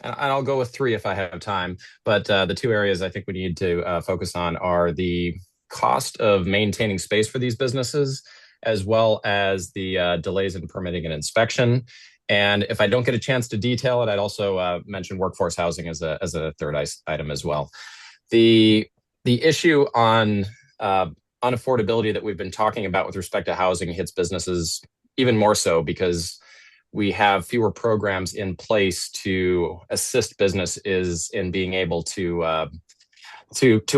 and I'll go with 3 if I have time, but the 2 areas I think we need to focus on are the cost of maintaining space for these businesses, as well as the delays in permitting and inspection. And if I don't get a chance to detail it, I'd also mention workforce housing as a third item as well. The issue on unaffordability that we've been talking about with respect to housing hits businesses even more so because we have fewer programs in place to assist businesses in being able to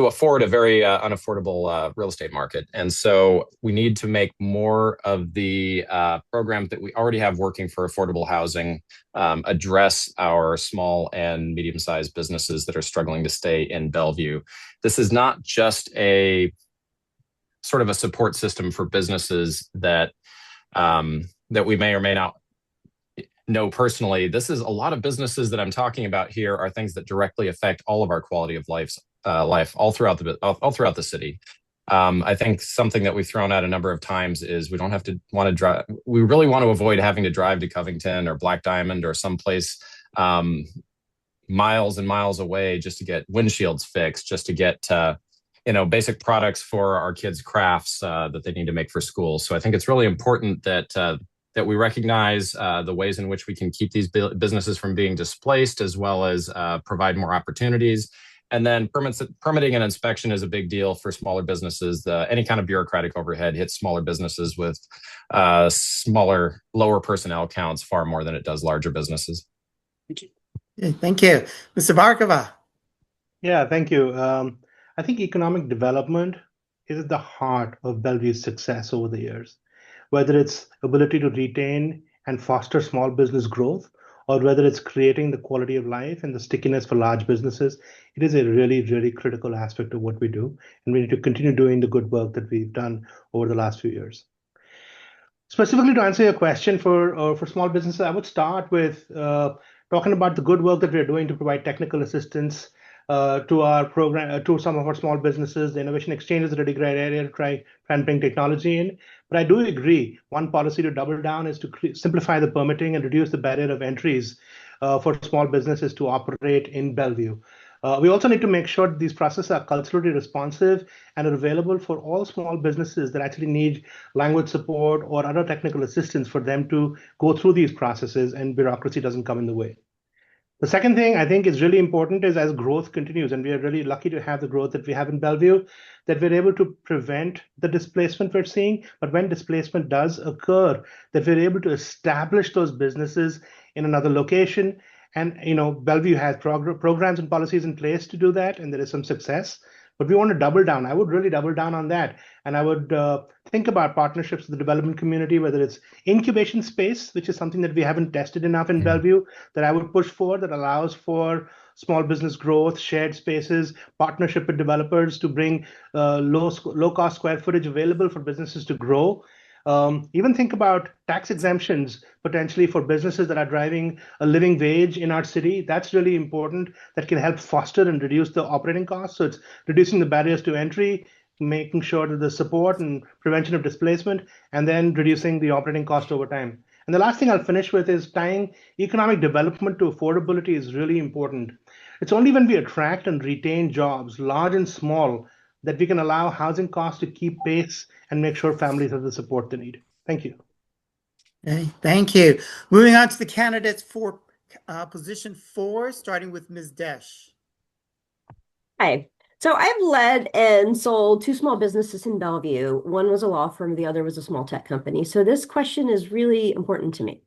afford a very unaffordable real estate market. And so we need to make more of the programs that we already have working for affordable housing address our small and medium-sized businesses that are struggling to stay in Bellevue. This is not just a sort of a support system for businesses that that we may or may not know personally. This is a lot of businesses that I'm talking about here are things that directly affect all of our quality of life all throughout the city. I think something that we've thrown out a number of times is we don't have to want to drive. We really want to avoid having to drive to Covington or Black Diamond or someplace miles and miles away just to get windshields fixed, just to get basic products for our kids' crafts that they need to make for school. So I think it's really important that we recognize the ways in which we can keep these businesses from being displaced, as well as provide more opportunities. And then permitting and inspection is a big deal for smaller businesses. Any kind of bureaucratic overhead hits smaller businesses with lower personnel counts far more than it does larger businesses. Thank you. Thank you. Mr. Bhargava. Yeah, thank you. I think economic development is at the heart of Bellevue's success over the years. Whether it's ability to retain and foster small business growth, or whether it's creating the quality of life and the stickiness for large businesses, it is a really, really critical aspect of what we do. And we need to continue doing the good work that we've done over the last few years. Specifically to answer your question for small businesses, I would start with talking about the good work that we're doing to provide technical assistance to our program, to some of our small businesses. The Innovation Exchange is a really great area to try and bring technology in. But I do agree, one policy to double down is to simplify the permitting and reduce the barrier of entries for small businesses to operate in Bellevue. We also need to make sure that these processes are culturally responsive and are available for all small businesses that actually need language support or other technical assistance for them to go through these processes and bureaucracy doesn't come in the way. The second thing I think is really important is as growth continues, and we are really lucky to have the growth that we have in Bellevue, that we're able to prevent the displacement we're seeing. But when displacement does occur, that we're able to establish those businesses in another location. And Bellevue has programs and policies in place to do that, and there is some success. But we want to double down. I would really double down on that. And I would think about partnerships with the development community, whether it's incubation space, which is something that we haven't tested enough in Bellevue, that I would push for, that allows for small business growth, shared spaces, partnership with developers to bring low-cost square footage available for businesses to grow. Even think about tax exemptions potentially for businesses that are driving a living wage in our city. That's really important. That can help foster and reduce the operating costs. So it's reducing the barriers to entry, making sure that the support and prevention of displacement, and then reducing the operating cost over time. And the last thing I'll finish with is tying economic development to affordability is really important. It's only when we attract and retain jobs, large and small, that we can allow housing costs to keep pace and make sure families have the support they need. Thank you. Okay, thank you. Moving on to the candidates for position 4, starting with Ms. Desh. Hi. So I've led and sold 2 small businesses in Bellevue. One was a law firm, the other was a small tech company. So this question is really important to me.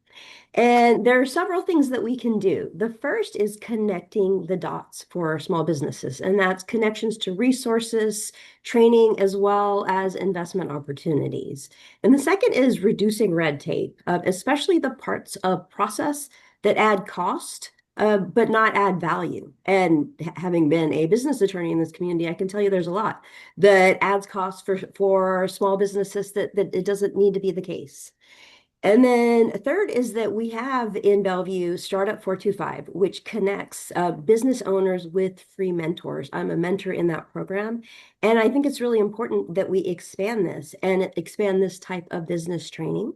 And there are several things that we can do. The first is connecting the dots for small businesses, and that's connections to resources, training, as well as investment opportunities. And the second is reducing red tape, especially the parts of process that add cost, but not add value. And having been a business attorney in this community, I can tell you there's a lot that adds cost for small businesses that it doesn't need to be the case. And then a third is that we have in Bellevue Startup 425, which connects business owners with free mentors. I'm a mentor in that program. And I think it's really important that we expand this and expand this type of business training.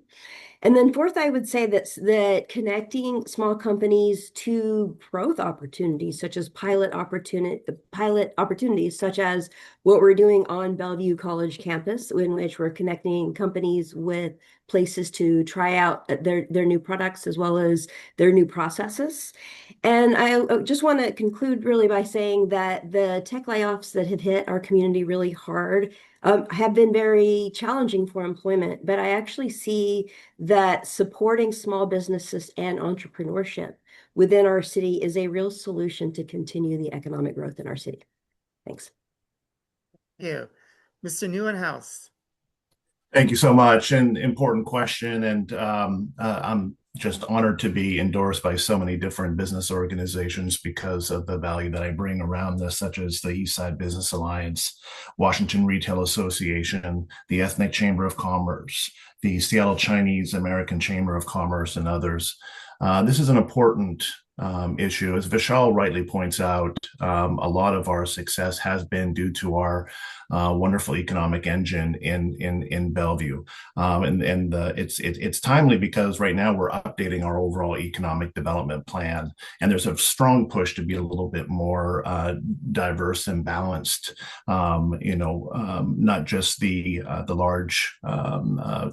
And then fourth, I would say that connecting small companies to growth opportunities, such as pilot opportunities, such as what we're doing on Bellevue College campus, in which we're connecting companies with places to try out their new products as well as their new processes. And I just want to conclude really by saying that the tech layoffs that have hit our community really hard have been very challenging for employment, but I actually see that supporting small businesses and entrepreneurship within our city is a real solution to continue the economic growth in our city. Thanks. Thank you. Mr. Neuenhaus. Thank you so much. An important question. And I'm just honored to be endorsed by so many different business organizations because of the value that I bring around this, such as the Eastside Business Alliance, Washington Retail Association, the Ethnic Chamber of Commerce, the Seattle Chinese American Chamber of Commerce, and others. This is an important issue. As Vishal rightly points out, a lot of our success has been due to our wonderful economic engine in Bellevue, and it's timely because right now we're updating our overall economic development plan, and there's a strong push to be a little bit more diverse and balanced. Not just the large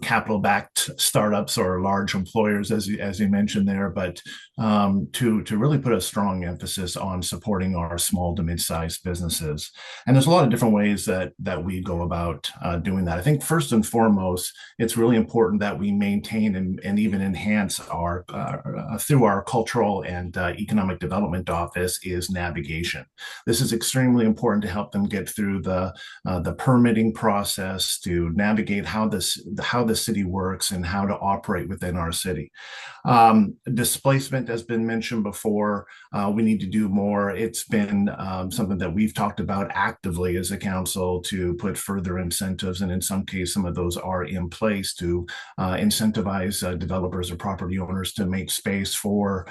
capital-backed startups or large employers, as you mentioned there, but to really put a strong emphasis on supporting our small to mid-sized businesses. And there's a lot of different ways that we go about doing that. I think first and foremost, it's really important that we maintain and even enhance our through our cultural and economic development office is navigation. This is extremely important to help them get through the permitting process, to navigate how the city works and how to operate within our city. Displacement has been mentioned before. We need to do more. It's been something that we've talked about actively as a council to put further incentives, and in some cases, some of those are in place to incentivize developers or property owners to make space for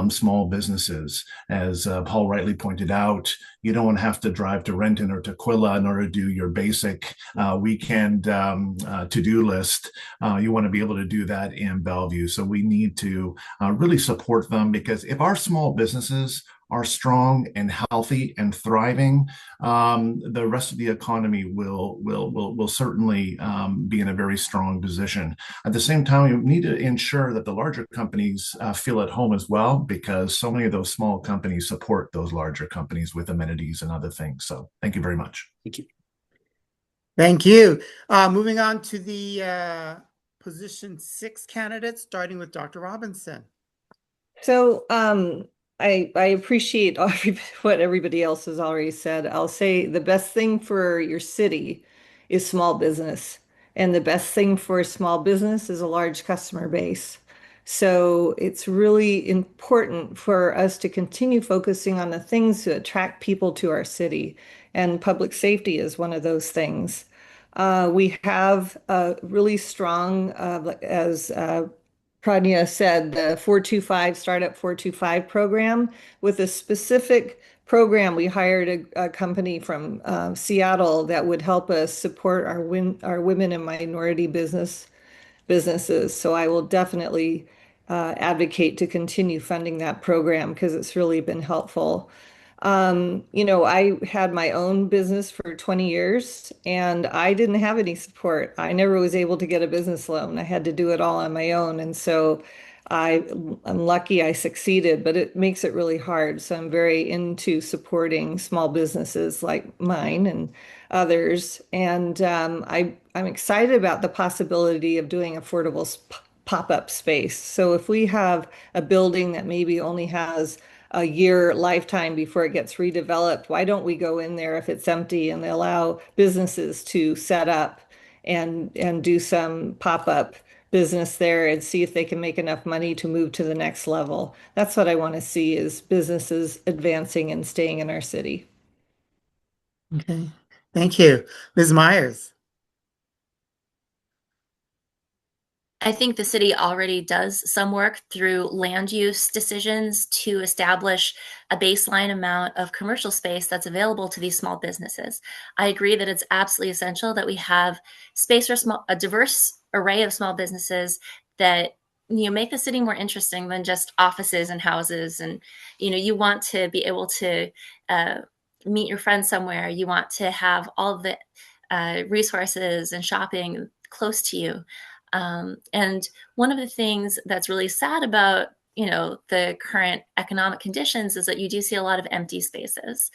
small businesses. As Paul rightly pointed out, you don't want to have to drive to Renton or Tukwila in order to do your basic weekend to-do list. You want to be able to do that in Bellevue. So we need to really support them, because if our small businesses are strong and healthy and thriving, the rest of the economy will certainly be in a very strong position. At the same time, you need to ensure that the larger companies feel at home as well, because so many of those small companies support those larger companies with amenities and other things. So thank you very much. Thank you. Thank you. Moving on to the position 6 candidates, starting with Dr. Robinson. So I appreciate what everybody else has already said. I'll say the best thing for your city is small business, and the best thing for a small business is a large customer base. So it's really important for us to continue focusing on the things to attract people to our city, and public safety is one of those things. We have a really strong, as Pranya said, the 425 Startup 425 program. With a specific program, we hired a company from Seattle that would help us support our women and minority businesses. So I will definitely advocate to continue funding that program because it's really been helpful. I had my own business for 20 years and I didn't have any support. I never was able to get a business loan. I had to do it all on my own. And so I'm lucky I succeeded, but it makes it really hard. So I'm very into supporting small businesses like mine and others. And I'm excited about the possibility of doing affordable pop-up space. So if we have a building that maybe only has a year lifetime before it gets redeveloped, why don't we go in there if it's empty and allow businesses to set up and do some pop-up business there and see if they can make enough money to move to the next level. That's what I want to see, is businesses advancing and staying in our city. Okay, thank you. Ms. Myers. I think the city already does some work through land use decisions to establish a baseline amount of commercial space that's available to these small businesses. I agree that it's absolutely essential that we have space for a diverse array of small businesses that make the city more interesting than just offices and houses. And you want to be able to meet your friends somewhere. You want to have all of the resources and shopping close to you. And one of the things that's really sad about the current economic conditions is that you do see a lot of empty spaces.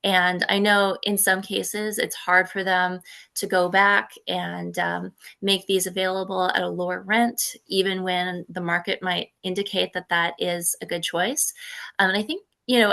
And I know in some cases it's hard for them to go back and make these available at a lower rent, even when the market might indicate that that is a good choice. And I think,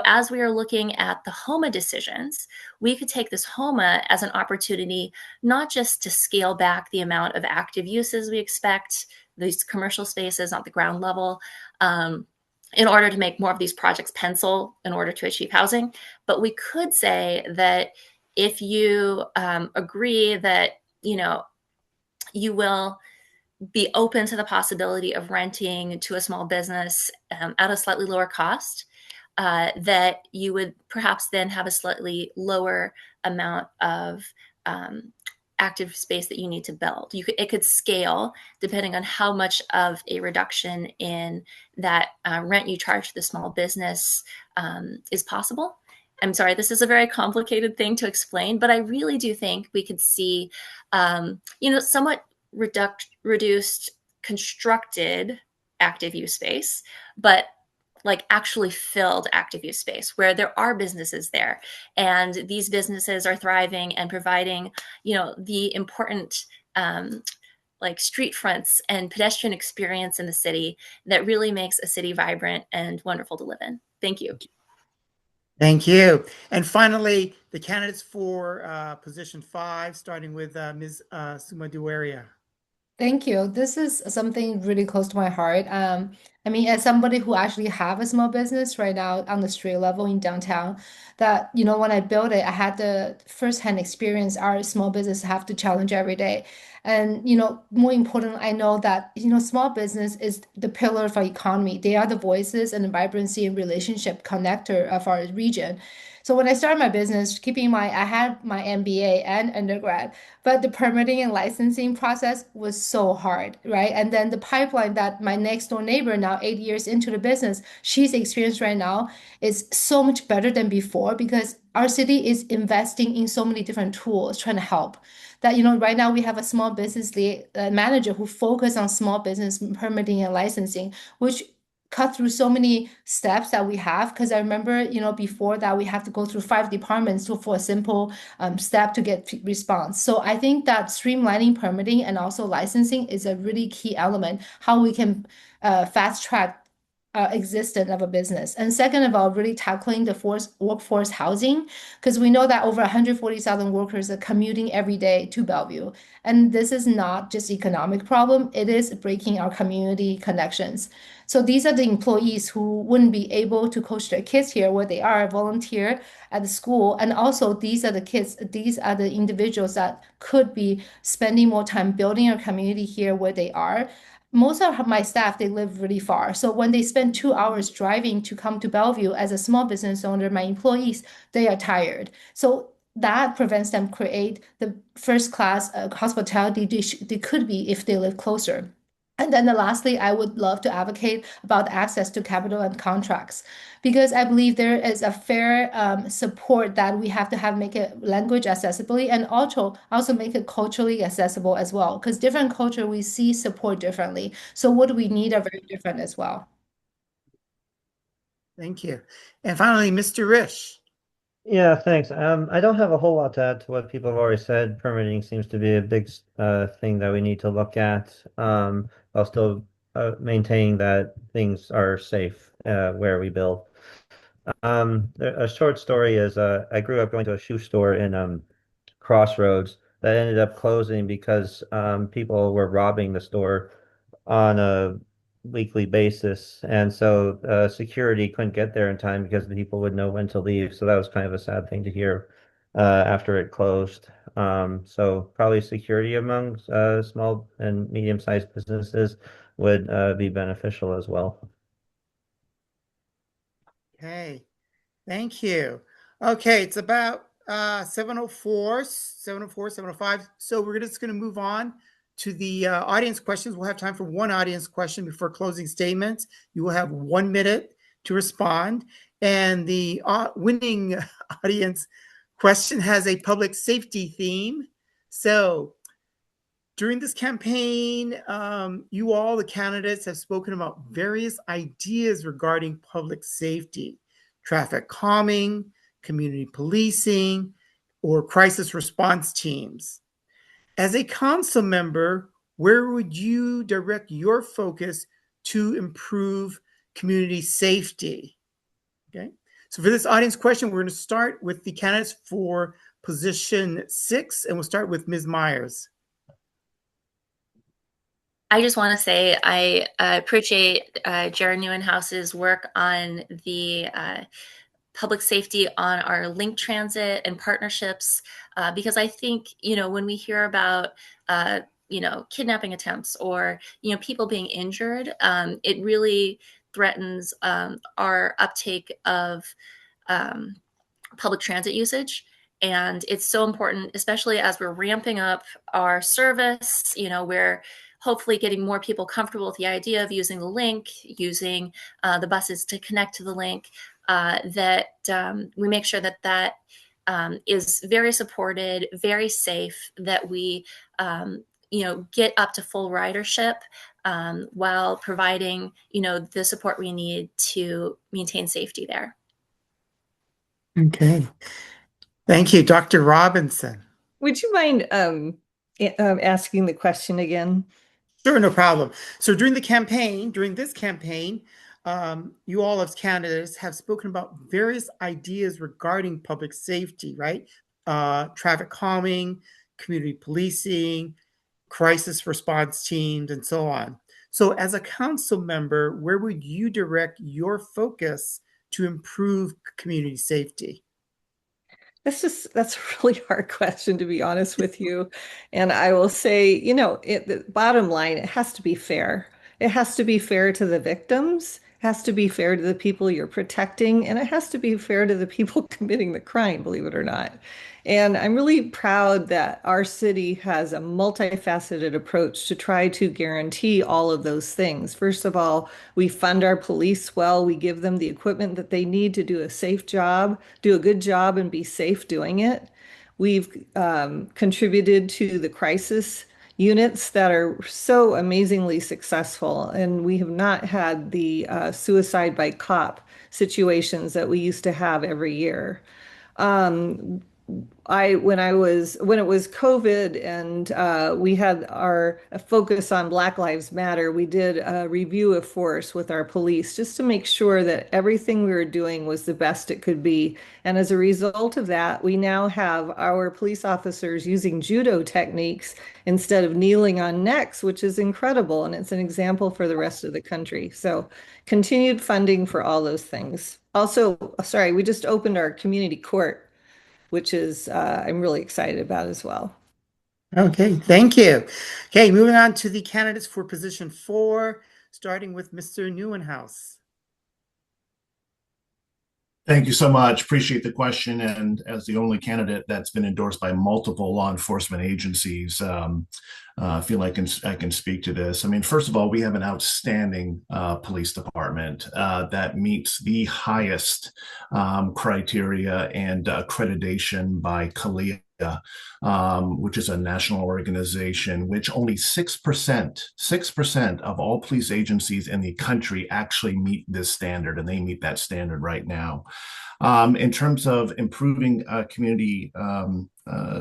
as we are looking at the HOMA decisions, we could take this HOMA as an opportunity, not just to scale back the amount of active uses we expect, these commercial spaces at the ground level, in order to make more of these projects pencil in order to achieve housing. But we could say that if you agree that, you will be open to the possibility of renting to a small business at a slightly lower cost, that you would perhaps then have a slightly lower amount of active space that you need to build. It could scale depending on how much of a reduction in that rent you charge to the small business is possible. I'm sorry, this is a very complicated thing to explain, but I really do think we could see, somewhat reduced constructed active use space, but like actually filled active use space where there are businesses there, and these businesses are thriving and providing, the important like street fronts and pedestrian experience in the city that really makes a city vibrant and wonderful to live in. Thank you. Thank you. And finally, the candidates for position 5, starting with Ms. Sumaduaria. Thank you. This is something really close to my heart. I mean, as somebody who actually have a small business right now on the street level in downtown, that, when I built it, I had the firsthand experience our small business have to challenge every day. And, more important, I know that, small business is the pillar of our economy. They are the voices and the vibrancy and relationship connector of our region. So when I started my business, keeping in mind I had my MBA and undergrad, but the permitting and licensing process was so hard, right? And then the pipeline that my next door neighbor, now 8 years into the business, she's experienced right now is so much better than before, because our city is investing in so many different tools trying to help. That, right now we have a small business manager who focus on small business permitting and licensing, which cut through so many steps that we have. Because I remember, before that we have to go through 5 departments for a simple step to get response. So I think that streamlining permitting and also licensing is a really key element, how we can fast track existence of a business. And second of all, really tackling the workforce housing, because we know that over 140,000 workers are commuting every day to Bellevue. And this is not just economic problem, it is breaking our community connections. So these are the employees who wouldn't be able to coach their kids here where they are, volunteer at the school. And also these are the kids, these are the individuals that could be spending more time building a community here where they are. Most of my staff, they live really far. So when they spend 2 hours driving to come to Bellevue as a small business owner, my employees, they are tired. So that prevents them create the first class hospitality they could be if they live closer. And then lastly, I would love to advocate about access to capital and contracts, because I believe there is a fair support that we have to have, make it language accessibly, and also make it culturally accessible as well, because different culture we see support differently. So what we need are very different as well. Thank you. And finally, Mr. Risch. Yeah, thanks. I don't have a whole lot to add to what people have already said. Permitting seems to be a big thing that we need to look at, while still maintaining that things are safe where we build. A short story is I grew up going to a shoe store in Crossroads that ended up closing because people were robbing the store on a weekly basis, and so security couldn't get there in time because the people would know when to leave. So that was kind of a sad thing to hear after it closed. So probably security among small and medium-sized businesses would be beneficial as well. Okay, thank you. Okay, it's about 7:04, 7:05. So we're just going to move on to the audience questions. We'll have time for one audience question before closing statements. You will have 1 minute to respond. And the winning audience question has a public safety theme. So During this campaign, you all, the candidates, have spoken about various ideas regarding public safety, traffic calming, community policing, or crisis response teams. As a council member, where would you direct your focus to improve community safety? Okay. So for this audience question, we're going to start with the candidates for position 6, and we'll start with Ms. Myers. I just want to say I appreciate Jared Neuenhouse's work on the public safety on our link transit and partnerships, because I think, when we hear about, kidnapping attempts or, people being injured, it really threatens our uptake of public transit usage. And it's so important, especially as we're ramping up our service, we're hopefully getting more people comfortable with the idea of using the link, using the buses to connect to the link, that we make sure that is very supported, very safe, that we get up to full ridership while providing the support we need to maintain safety there. Okay. Thank you. Dr. Robinson. Would you mind asking the question again? Sure, no problem. So during this campaign, you all as candidates have spoken about various ideas regarding public safety, right? Traffic calming, community policing, crisis response teams, and so on. So as a council member, where would you direct your focus to improve community safety? That's a really hard question, to be honest with you. And I will say, the bottom line, it has to be fair. It has to be fair to the victims, it has to be fair to the people you're protecting, and it has to be fair to the people committing the crime, believe it or not. And I'm really proud that our city has a multifaceted approach to try to guarantee all of those things. First of all, we fund our police well. We give them the equipment that they need to do a safe job, do a good job, and be safe doing it. We've contributed to the crisis units that are so amazingly successful, and we have not had the suicide by cop situations that we used to have every year. When it was COVID and we had our focus on Black Lives Matter, we did a review of force with our police just to make sure that everything we were doing was the best it could be. And as a result of that, we now have our police officers using judo techniques instead of kneeling on necks, which is incredible. And it's an example for the rest of the country. So continued funding for all those things. Also, sorry, we just opened our community court, which is I'm really excited about as well. Okay, thank you. Okay, moving on to the candidates for position 4, starting with Mr. Neuenhouse. Thank you so much. Appreciate the question. And as the only candidate that's been endorsed by multiple law enforcement agencies, I feel like I can speak to this. I mean, first of all, we have an outstanding police department that meets the highest criteria and accreditation by CALEA, which is a national organization, which only 6% of all police agencies in the country actually meet this standard, and they meet that standard right now. In terms of improving community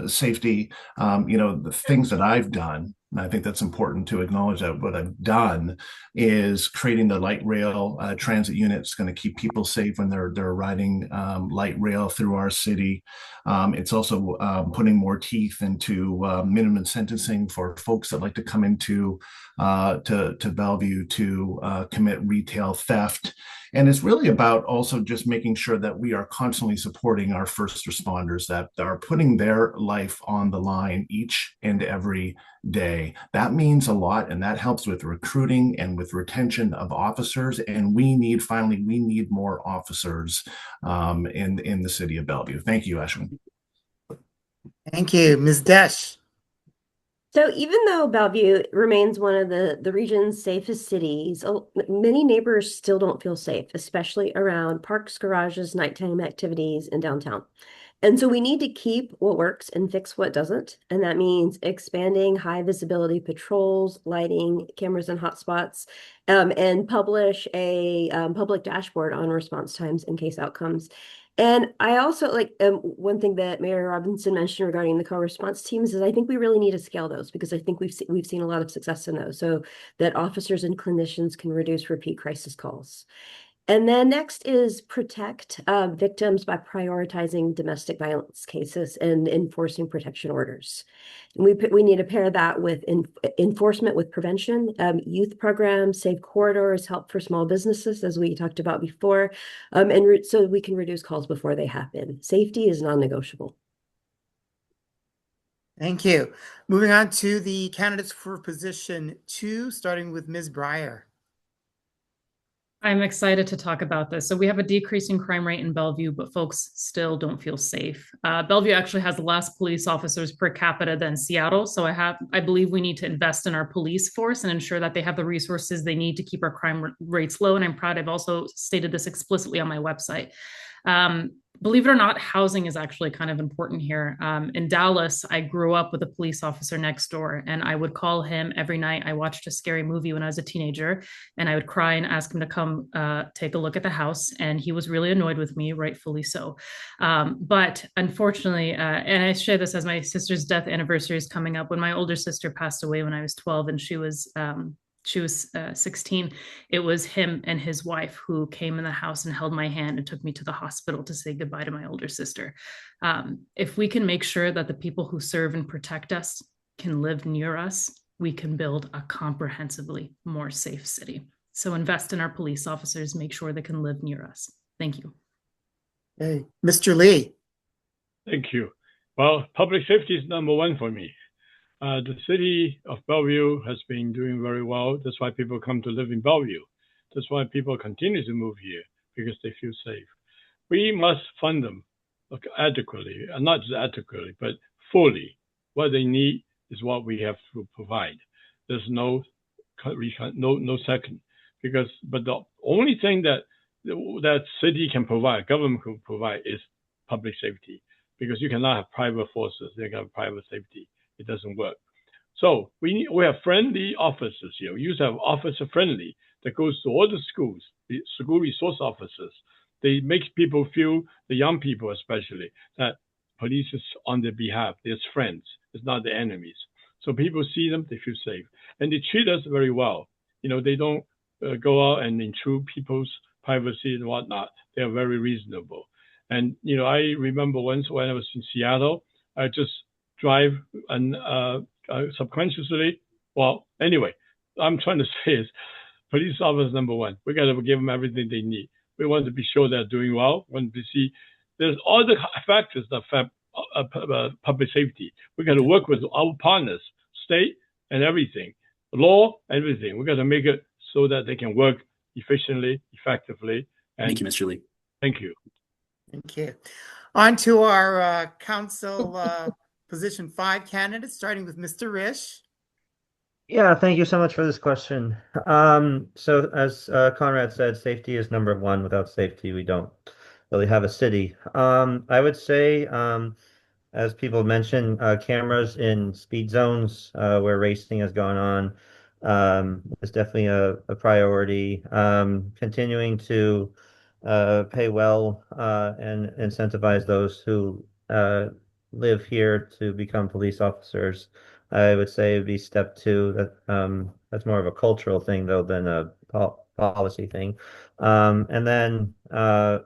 safety, the things that I've done, and I think that's important to acknowledge that what I've done is creating the light rail transit unit. It's going to keep people safe when they're riding light rail through our city. It's also putting more teeth into minimum sentencing for folks that like to come into to Bellevue to commit retail theft. And it's really about also just making sure that we are constantly supporting our first responders that are putting their life on the line each and every day. That means a lot, and that helps with recruiting and with retention of officers. And we need more officers in the city of Bellevue. Thank you, Ashwin. Thank you. Ms. Desch. So even though Bellevue remains one of the region's safest cities, many neighbors still don't feel safe, especially around parks, garages, nighttime activities, and downtown. And so we need to keep what works and fix what doesn't. And that means expanding high visibility patrols, lighting, cameras and hotspots, and publish a public dashboard on response times and case outcomes. And I also like one thing that Mayor Robinson mentioned regarding the co-response teams is I think we really need to scale those because I think we've seen a lot of success in those so that officers and clinicians can reduce repeat crisis calls. And then next is protect victims by prioritizing domestic violence cases and enforcing protection orders. And we need to pair that with enforcement with prevention, youth programs, safe corridors, help for small businesses, as we talked about before, and so we can reduce calls before they happen. Safety is non-negotiable. Thank you. Moving on to the candidates for position 2, starting with Ms. Breyer. I'm excited to talk about this. So we have a decreasing crime rate in Bellevue, but folks still don't feel safe. Bellevue actually has less police officers per capita than Seattle. So I believe we need to invest in our police force and ensure that they have the resources they need to keep our crime rates low. And I'm proud I've also stated this explicitly on my website. Believe it or not, housing is actually kind of important here. In Dallas, I grew up with a police officer next door, and I would call him every night. I watched a scary movie when I was a teenager, and I would cry and ask him to come take a look at the house. And he was really annoyed with me, rightfully so. But unfortunately, and I share this as my sister's death anniversary is coming up. When my older sister passed away when I was 12, and she was 16. It was him and his wife who came in the house and held my hand and took me to the hospital to say goodbye to my older sister. If we can make sure that the people who serve and protect us can live near us, we can build a comprehensively more safe city. So invest in our police officers, make sure they can live near us. Thank you. Hey, Mr. Lee. Thank you. Well, public safety is number one for me. The city of Bellevue has been doing very well. That's why people come to live in Bellevue. That's why people continue to move here, because they feel safe. We must fund them adequately, not just adequately, but fully. What they need is what we have to provide. There's no second. But the only thing that city can provide, government can provide, is public safety, because you cannot have private forces. They can have private safety. It doesn't work. So we have friendly officers here. We used to have officer friendly that goes to all the schools, the school resource officers. They make people feel, the young people especially, that police is on their behalf. They're friends. It's not their enemies. So people see them, they feel safe. And they treat us very well. They don't go out and intrude people's privacy and whatnot. They are very reasonable. And, I remember once when I was in Seattle, I just drive and subconsciously. Well, anyway, I'm trying to say is police officers number one. We got to give them everything they need. We want to be sure they're doing well. We want to see there's all the factors that affect public safety. We got to work with our partners, state and everything, law, everything. We got to make it so that they can work efficiently, effectively. And thank you, Mr. Lee. Thank you. Thank you. On to our council position 5 candidates, starting with Mr. Risch. Yeah, thank you so much for this question. So as Conrad said, safety is number one. Without safety, we don't really have a city. I would say, as people mentioned, cameras in speed zones where racing has gone on is definitely a priority. Continuing to pay well and incentivize those who live here to become police officers. I would say it'd be step 2. That's more of a cultural thing though than a policy thing. And then there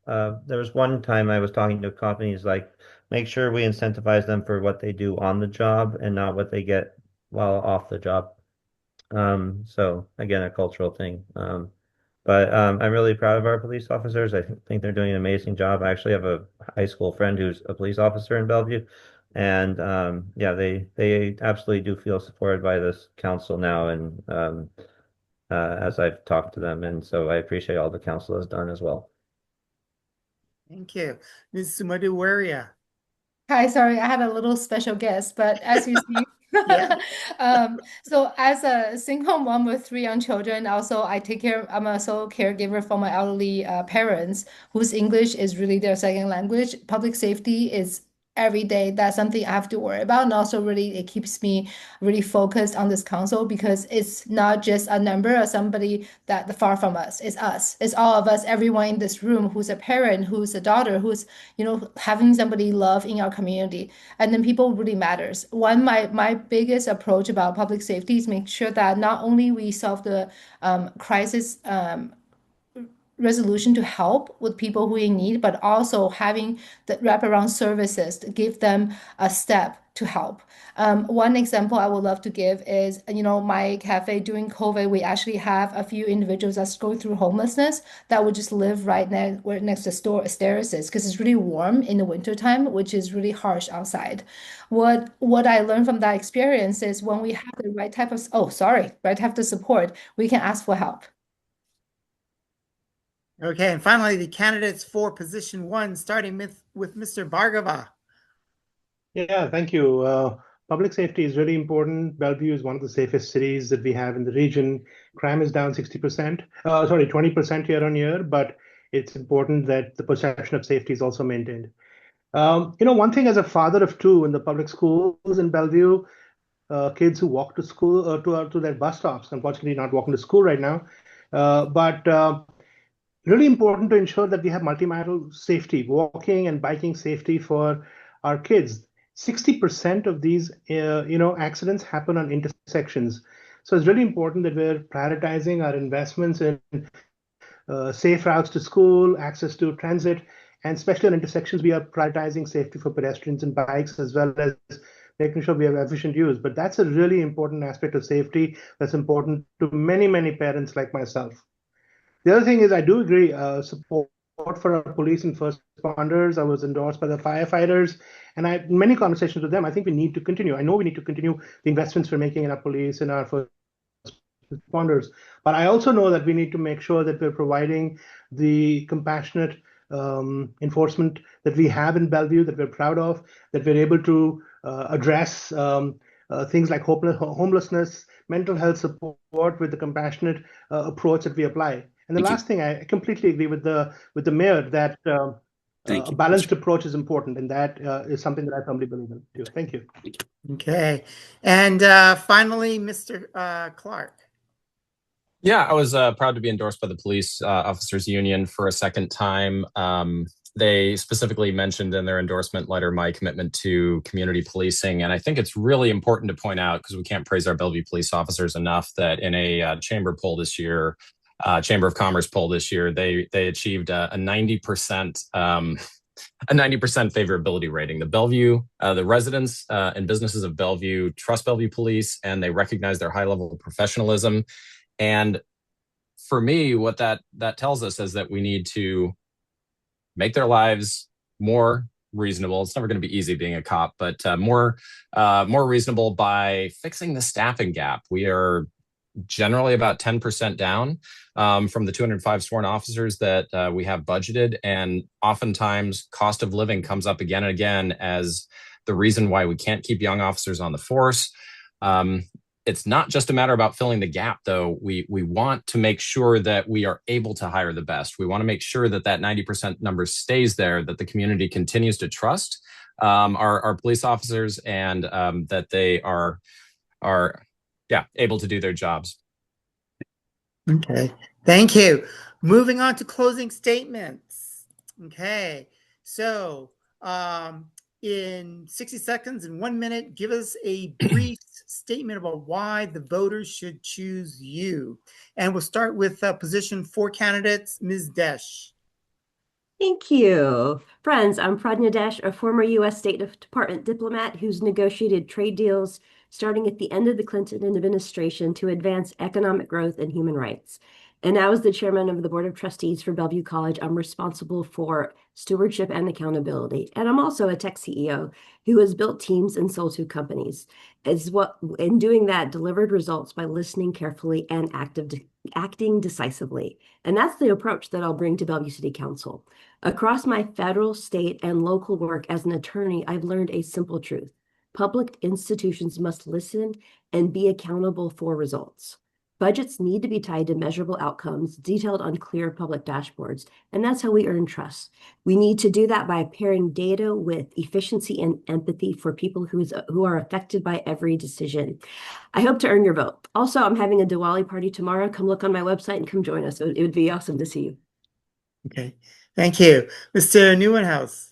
was one time I was talking to companies like, make sure we incentivize them for what they do on the job and not what they get while off the job. So again, a cultural thing. But I'm really proud of our police officers. I think they're doing an amazing job. I actually have a high school friend who's a police officer in Bellevue. And yeah, they absolutely do feel supported by this council now. And as I've talked to them. And so I appreciate all the council has done as well. Thank you. Ms. Sumadu Waria. Hi, sorry, I had a little special guest, but as you see, Yeah. So as a single mom with 3 young children, also I'm also caregiver for my elderly parents whose English is really their second language. Public safety is every day. That's something I have to worry about. And also really it keeps me really focused on this council because it's not just a number or somebody that far from us. It's us. It's all of us, everyone in this room who's a parent, who's a daughter, who's, having somebody love in our community. And then people really matters. My biggest approach about public safety is make sure that not only we solve the crisis resolution to help with people who in need, but also having the wraparound services to give them a step to help. One example I would love to give is, my cafe during COVID, we actually have a few individuals that's going through homelessness that would just live right next to stairs because it's really warm in the wintertime, which is really harsh outside. What I learned from that experience is when we have the right type of support, we can ask for help. Okay, and finally, the candidates for position 1, starting with Mr. Bhargava. Yeah, thank you. Public safety is really important. Bellevue is one of the safest cities that we have in the region. Crime is down 20% year on year, but it's important that the perception of safety is also maintained. One thing as a father of 2 in the public schools in Bellevue, kids who walk to school, to their bus stops, unfortunately not walking to school right now, but really important to ensure that we have multimodal safety, walking and biking safety for our kids. 60% of these, accidents happen on intersections. So it's really important that we're prioritizing our investments in safe routes to school, access to transit, and especially on intersections, we are prioritizing safety for pedestrians and bikes, as well as making sure we have efficient use. But that's a really important aspect of safety that's important to many, many parents like myself. The other thing is, I do agree, support for our police and first responders. I was endorsed by the firefighters, and I had many conversations with them. I think we need to continue. I know we need to continue the investments we're making in our police and our first responders, but I also know that we need to make sure that we're providing the compassionate enforcement that we have in Bellevue, that we're proud of, that we're able to address things like homelessness, mental health support with the compassionate approach that we apply. And the last thing, I completely agree with the mayor that a balanced approach is important, and that is something that I firmly believe in too. Thank you. Okay, and finally, Mr. Clark. Yeah, I was proud to be endorsed by the Police Officers Union for a second time. They specifically mentioned in their endorsement letter my commitment to community policing. And I think it's really important to point out, because we can't praise our Bellevue police officers enough, that in a chamber poll this year, Chamber of Commerce poll this year, they achieved a 90% a 90% favorability rating. The Bellevue, the residents and businesses of Bellevue trust Bellevue Police, and they recognize their high level of professionalism. And for me, what that tells us is that we need to make their lives more reasonable. It's never going to be easy being a cop, but more reasonable by fixing the staffing gap. We are generally about 10% down from the 205 sworn officers that we have budgeted. And oftentimes cost of living comes up again and again as the reason why we can't keep young officers on the force. It's not just a matter about filling the gap, though. We want to make sure that we are able to hire the best. We want to make sure that 90% number stays there, that the community continues to trust our police officers, and that they are able to do their jobs. Okay, thank you. Moving on to closing statements. Okay, so in 60 seconds and 1 minute, give us a brief statement about why the voters should choose you. And we'll start with position 4 candidates, Ms. Desh. Thank you. Friends, I'm Pradnya Desh, a former U.S. State Department diplomat who's negotiated trade deals starting at the end of the Clinton administration to advance economic growth and human rights. And now as the chairman of the Board of Trustees for Bellevue College, I'm responsible for stewardship and accountability. And I'm also a tech CEO who has built teams and sold to companies. In doing that, delivered results by listening carefully and acting decisively. And that's the approach that I'll bring to Bellevue City Council. Across my federal, state, and local work as an attorney, I've learned a simple truth. public institutions must listen and be accountable for results. Budgets need to be tied to measurable outcomes, detailed on clear public dashboards, and that's how we earn trust. We need to do that by pairing data with efficiency and empathy for people who are affected by every decision. I hope to earn your vote. Also, I'm having a Diwali party tomorrow. Come look on my website and come join us. It would be awesome to see you. Okay, thank you. Mr. Newenhouse.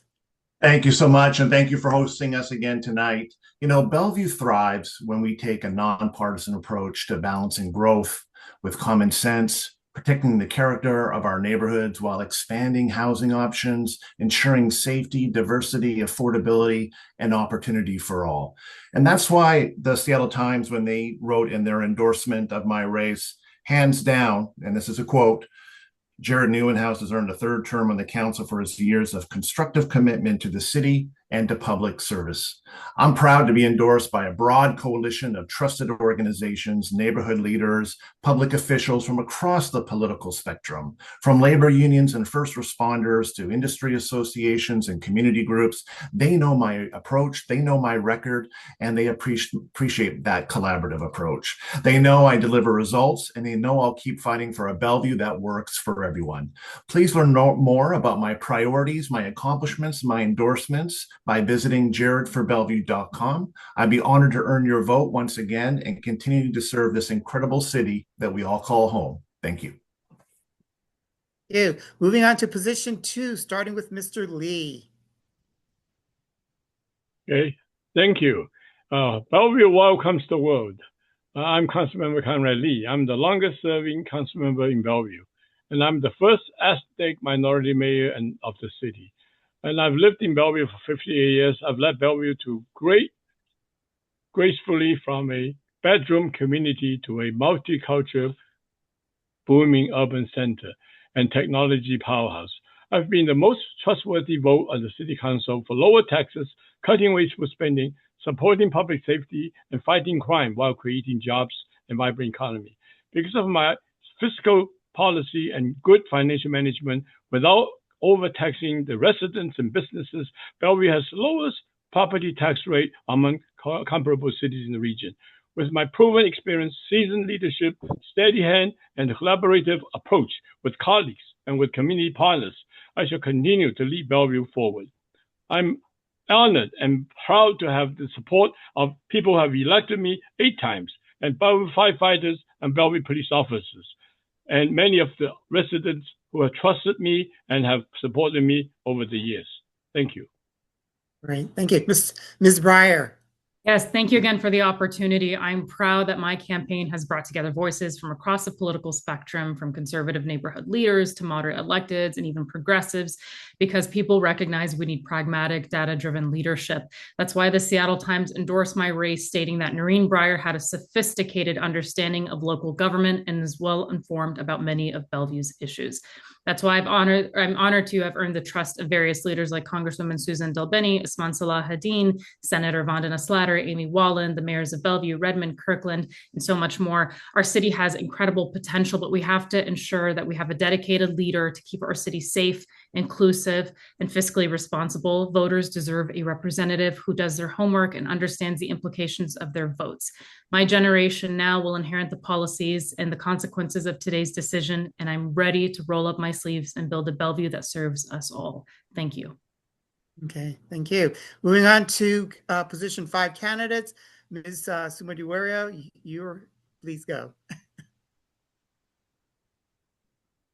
Thank you so much, and thank you for hosting us again tonight. You know, Bellevue thrives when we take a nonpartisan approach to balancing growth with common sense, protecting the character of our neighborhoods while expanding housing options, ensuring safety, diversity, affordability, and opportunity for all. And that's why the Seattle Times, when they wrote in their endorsement of my race, hands down, and this is a quote, Jared Newenhouse has earned a third term on the council for his years of constructive commitment to the city and to public service. I'm proud to be endorsed by a broad coalition of trusted organizations, neighborhood leaders, public officials from across the political spectrum, from labor unions and first responders to industry associations and community groups. They know my approach, they know my record, and they appreciate that collaborative approach. They know I deliver results, and they know I'll keep fighting for a Bellevue that works for everyone. Please learn more about my priorities, my accomplishments, my endorsements by visiting jaredforbellevue.com. I'd be honored to earn your vote once again and continue to serve this incredible city that we all call home. Thank you. Thank you. Moving on to position 2, starting with Mr. Lee. Okay, thank you. Bellevue welcomes the world. I'm Councilmember Conrad Lee. I'm the longest serving council member in Bellevue, and I'm the first ethnic minority mayor of the city. And I've lived in Bellevue for 58 years. I've led Bellevue to gracefully from a bedroom community to a multicultural, booming urban center and technology powerhouse. I've been the most trustworthy vote on the city council for lower taxes, cutting wasteful spending, supporting public safety, and fighting crime while creating jobs and vibrant economy. Because of my fiscal policy and good financial management, without overtaxing the residents and businesses, Bellevue has the lowest property tax rate among comparable cities in the region. With my proven experience, seasoned leadership, steady hand, and collaborative approach with colleagues and with community partners, I shall continue to lead Bellevue forward. I'm honored and proud to have the support of people who have elected me 8 times, and Bellevue firefighters and Bellevue police officers, and many of the residents who have trusted me and have supported me over the years. Thank you. Great, thank you. Ms. Breyer. Yes, thank you again for the opportunity. I'm proud that my campaign has brought together voices from across the political spectrum, from conservative neighborhood leaders to moderate electeds and even progressives, because people recognize we need pragmatic, data-driven leadership. That's why the Seattle Times endorsed my race, stating that Noreen Breyer had a sophisticated understanding of local government and is well informed about many of Bellevue's issues. That's why I'm honored to have earned the trust of various leaders like Congresswoman Susan Delbeni, Usman Salah Hadeen, Senator Vandana Slatter, Amy Wallen, the mayors of Bellevue, Redmond, Kirkland, and so much more. Our city has incredible potential, but we have to ensure that we have a dedicated leader to keep our city safe, inclusive, and fiscally responsible. Voters deserve a representative who does their homework and understands the implications of their votes. My generation now will inherit the policies and the consequences of today's decision, and I'm ready to roll up my sleeves and build a Bellevue that serves us all. Thank you. Okay, thank you. Moving on to position 5 candidates. Ms. Sumadiwario, please go.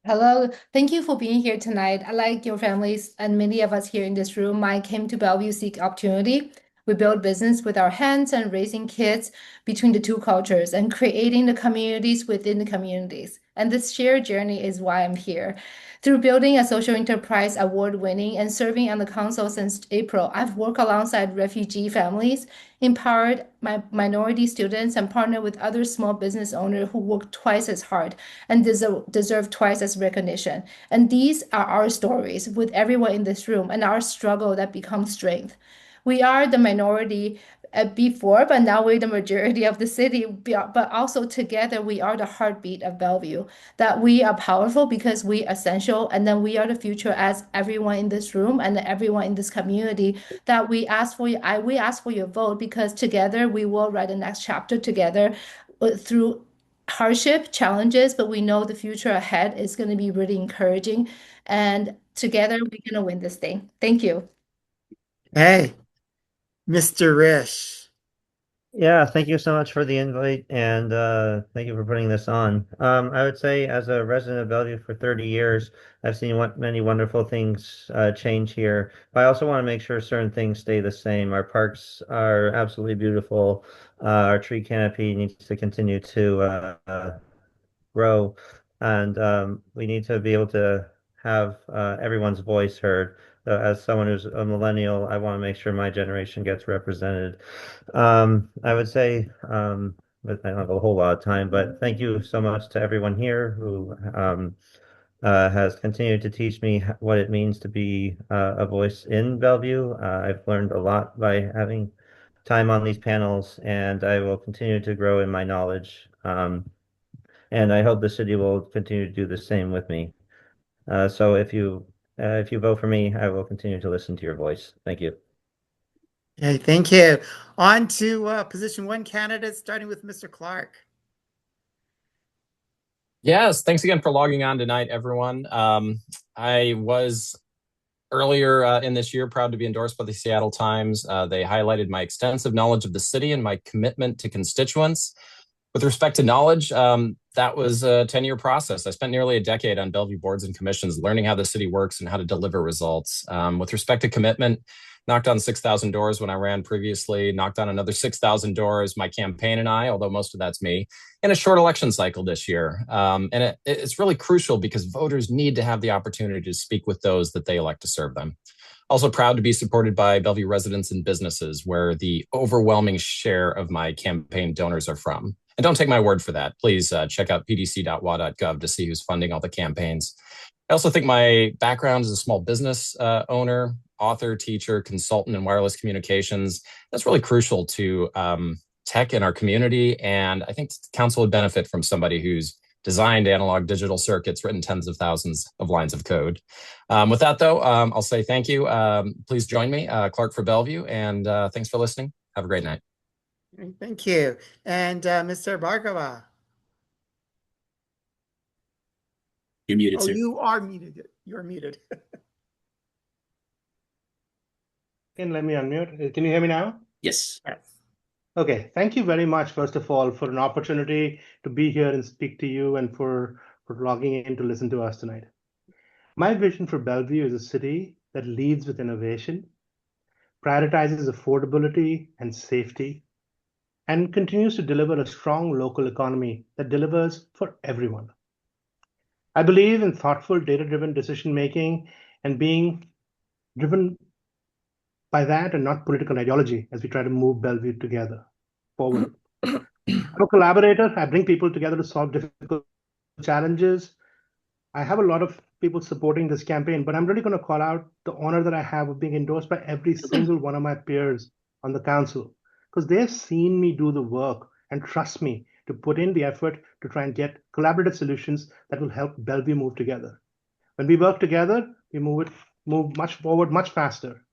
Hello, thank you for being here tonight. I like your families and many of us here in this room. I came to Bellevue seek opportunity. We build business with our hands and raising kids between the two cultures and creating the communities within the communities. And this shared journey is why I'm here. Through building a social enterprise award-winning and serving on the council since April, I've worked alongside refugee families, empowered my minority students, and partnered with other small business owners who work twice as hard and deserve twice as recognition. And these are our stories with everyone in this room and our struggle that becomes strength. We are the minority before, but now we're the majority of the city. But also together, we are the heartbeat of Bellevue. That we are powerful because we are essential, and then we are the future as everyone in this room and everyone in this community. That we ask for we ask for your vote because together we will write the next chapter together through hardship, challenges, but we know the future ahead is going to be really encouraging. And together we're going to win this thing. Thank you. Hey, Mr. Rish. Yeah, thank you so much for the invite and thank you for putting this on. I would say as a resident of Bellevue for 30 years, I've seen many wonderful things change here. But I also want to make sure certain things stay the same. Our parks are absolutely beautiful. Our tree canopy needs to continue to grow, and we need to be able to have everyone's voice heard. As someone who's a millennial, I want to make sure my generation gets represented. I would say, but I don't have a whole lot of time, but thank you so much to everyone here who has continued to teach me what it means to be a voice in Bellevue. I've learned a lot by having time on these panels, and I will continue to grow in my knowledge. And I hope the city will continue to do the same with me. So if you vote for me, I will continue to listen to your voice. Thank you. Hey, thank you. On to position 1 candidates, starting with Mr. Clark. Yes, thanks again for logging on tonight, everyone. I was earlier in this year proud to be endorsed by the Seattle Times. They highlighted my extensive knowledge of the city and my commitment to constituents. With respect to knowledge, that was a 10-year process. I spent nearly a decade on Bellevue boards and commissions, learning how the city works and how to deliver results. With respect to commitment, knocked on 6,000 doors when I ran previously, knocked on another 6,000 doors, my campaign and I, although most of that's me, in a short election cycle this year. And it's really crucial because voters need to have the opportunity to speak with those that they elect to serve them. Also proud to be supported by Bellevue residents and businesses, where the overwhelming share of my campaign donors are from. And don't take my word for that. Please check out pdc.wa.gov to see who's funding all the campaigns. I also think my background as a small business owner, author, teacher, consultant in wireless communications, that's really crucial to tech in our community. And I think council would benefit from somebody who's designed analog digital circuits, written tens of thousands of lines of code. With that, though, I'll say thank you. Please join me, Clark for Bellevue, and thanks for listening. Have a great night. Thank you. And Mr. Bhargava. You're muted, Oh, sir. you are muted. You're muted. Let me unmute. Can you hear me now? Yes. Yes. Okay, thank you very much, first of all, for an opportunity to be here and speak to you and for logging in to listen to us tonight. My vision for Bellevue is a city that leads with innovation, prioritizes affordability and safety, and continues to deliver a strong local economy that delivers for everyone. I believe in thoughtful, data-driven decision-making and being driven by that and not political ideology as we try to move Bellevue together forward. I'm a collaborator. I bring people together to solve difficult challenges. I have a lot of people supporting this campaign, but I'm really going to call out the honor that I have of being endorsed by every single one of my peers on the council, because they've seen me do the work and trust me to put in the effort to try and get collaborative solutions that will help Bellevue move together. When we work together, we move much forward, much faster.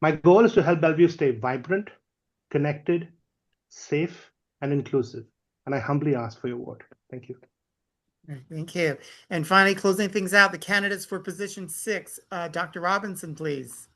My goal is to help Bellevue stay vibrant, connected, safe, and inclusive. And I humbly ask for your vote. Thank you. Thank you. And finally, closing things out, the candidates for position 6, Dr. Robinson, please.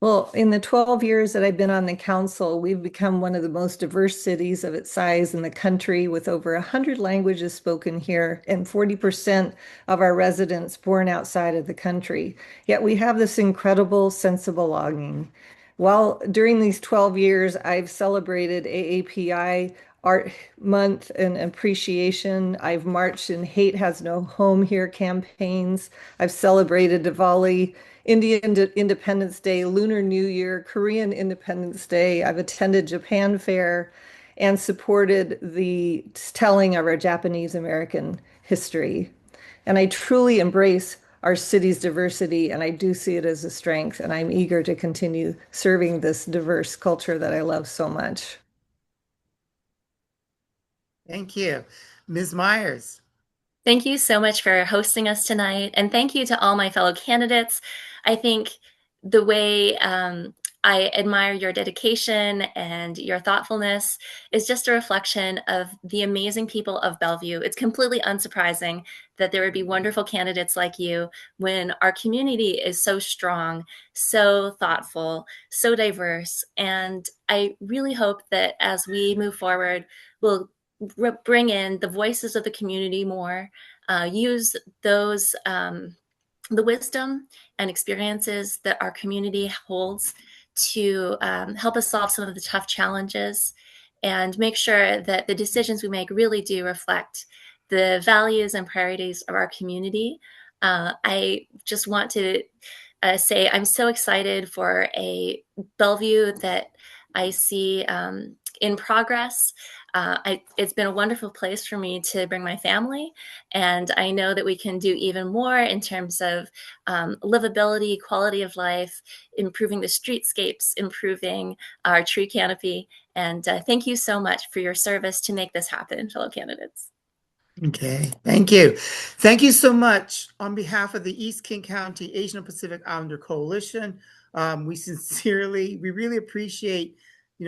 Well, in the 12 years that I've been on the council, we've become one of the most diverse cities of its size in the country, with over 100 languages spoken here and 40% of our residents born outside of the country. Yet we have this incredible sense of belonging. While during these 12 years, I've celebrated AAPI Art Month and appreciation. I've marched in Hate Has No Home Here campaigns. I've celebrated Diwali, Indian Independence Day, Lunar New Year, Korean Independence Day. I've attended Japan Fair and supported the telling of our Japanese American history. And I truly embrace our city's diversity, and I do see it as a strength, and I'm eager to continue serving this diverse culture that I love so much. Thank you. Ms. Myers. Thank you so much for hosting us tonight. And thank you to all my fellow candidates. I think the way I admire your dedication and your thoughtfulness is just a reflection of the amazing people of Bellevue. It's completely unsurprising that there would be wonderful candidates like you when our community is so strong, so thoughtful, so diverse. And I really hope that as we move forward, we'll bring in the voices of the community more, use those the wisdom and experiences that our community holds to help us solve some of the tough challenges, and make sure that the decisions we make really do reflect the values and priorities of our community. I just want to say I'm so excited for a Bellevue that I see in progress. It's been a wonderful place for me to bring my family, and I know that we can do even more in terms of livability, quality of life, improving the streetscapes, improving our tree canopy. And thank you so much for your service to make this happen, fellow candidates. Okay, thank you. Thank you so much. On behalf of the East King County Asian and Pacific Islander Coalition, we really appreciate,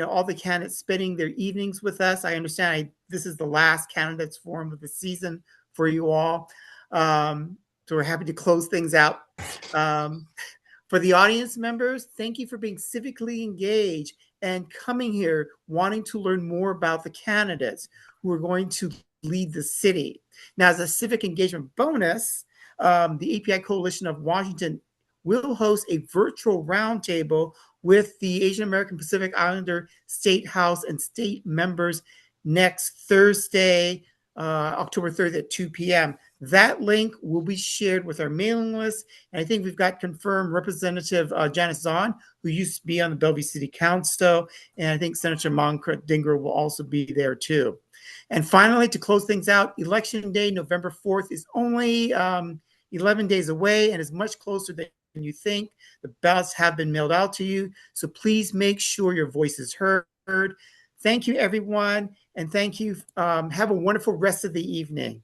all the candidates spending their evenings with us. I understand this is the last candidates forum of the season for you all. So we're happy to close things out. For the audience members, thank you for being civically engaged and coming here wanting to learn more about the candidates who are going to lead the city. Now, as a civic engagement bonus, the API Coalition of Washington will host a virtual roundtable with the Asian American Pacific Islander State House and state members next Thursday, October 3rd at 2 p.m. That link will be shared with our mailing list. And I think we've got confirmed Representative Janice Zahn, who used to be on the Bellevue City Council. And I think Senator Moncret Dinger will also be there too. And finally, to close things out, Election Day, November 4th, is only 11 days away and is much closer than you think. The ballots have been mailed out to you. So please make sure your voice is heard. Thank you, everyone. And thank you. Have a wonderful rest of the evening.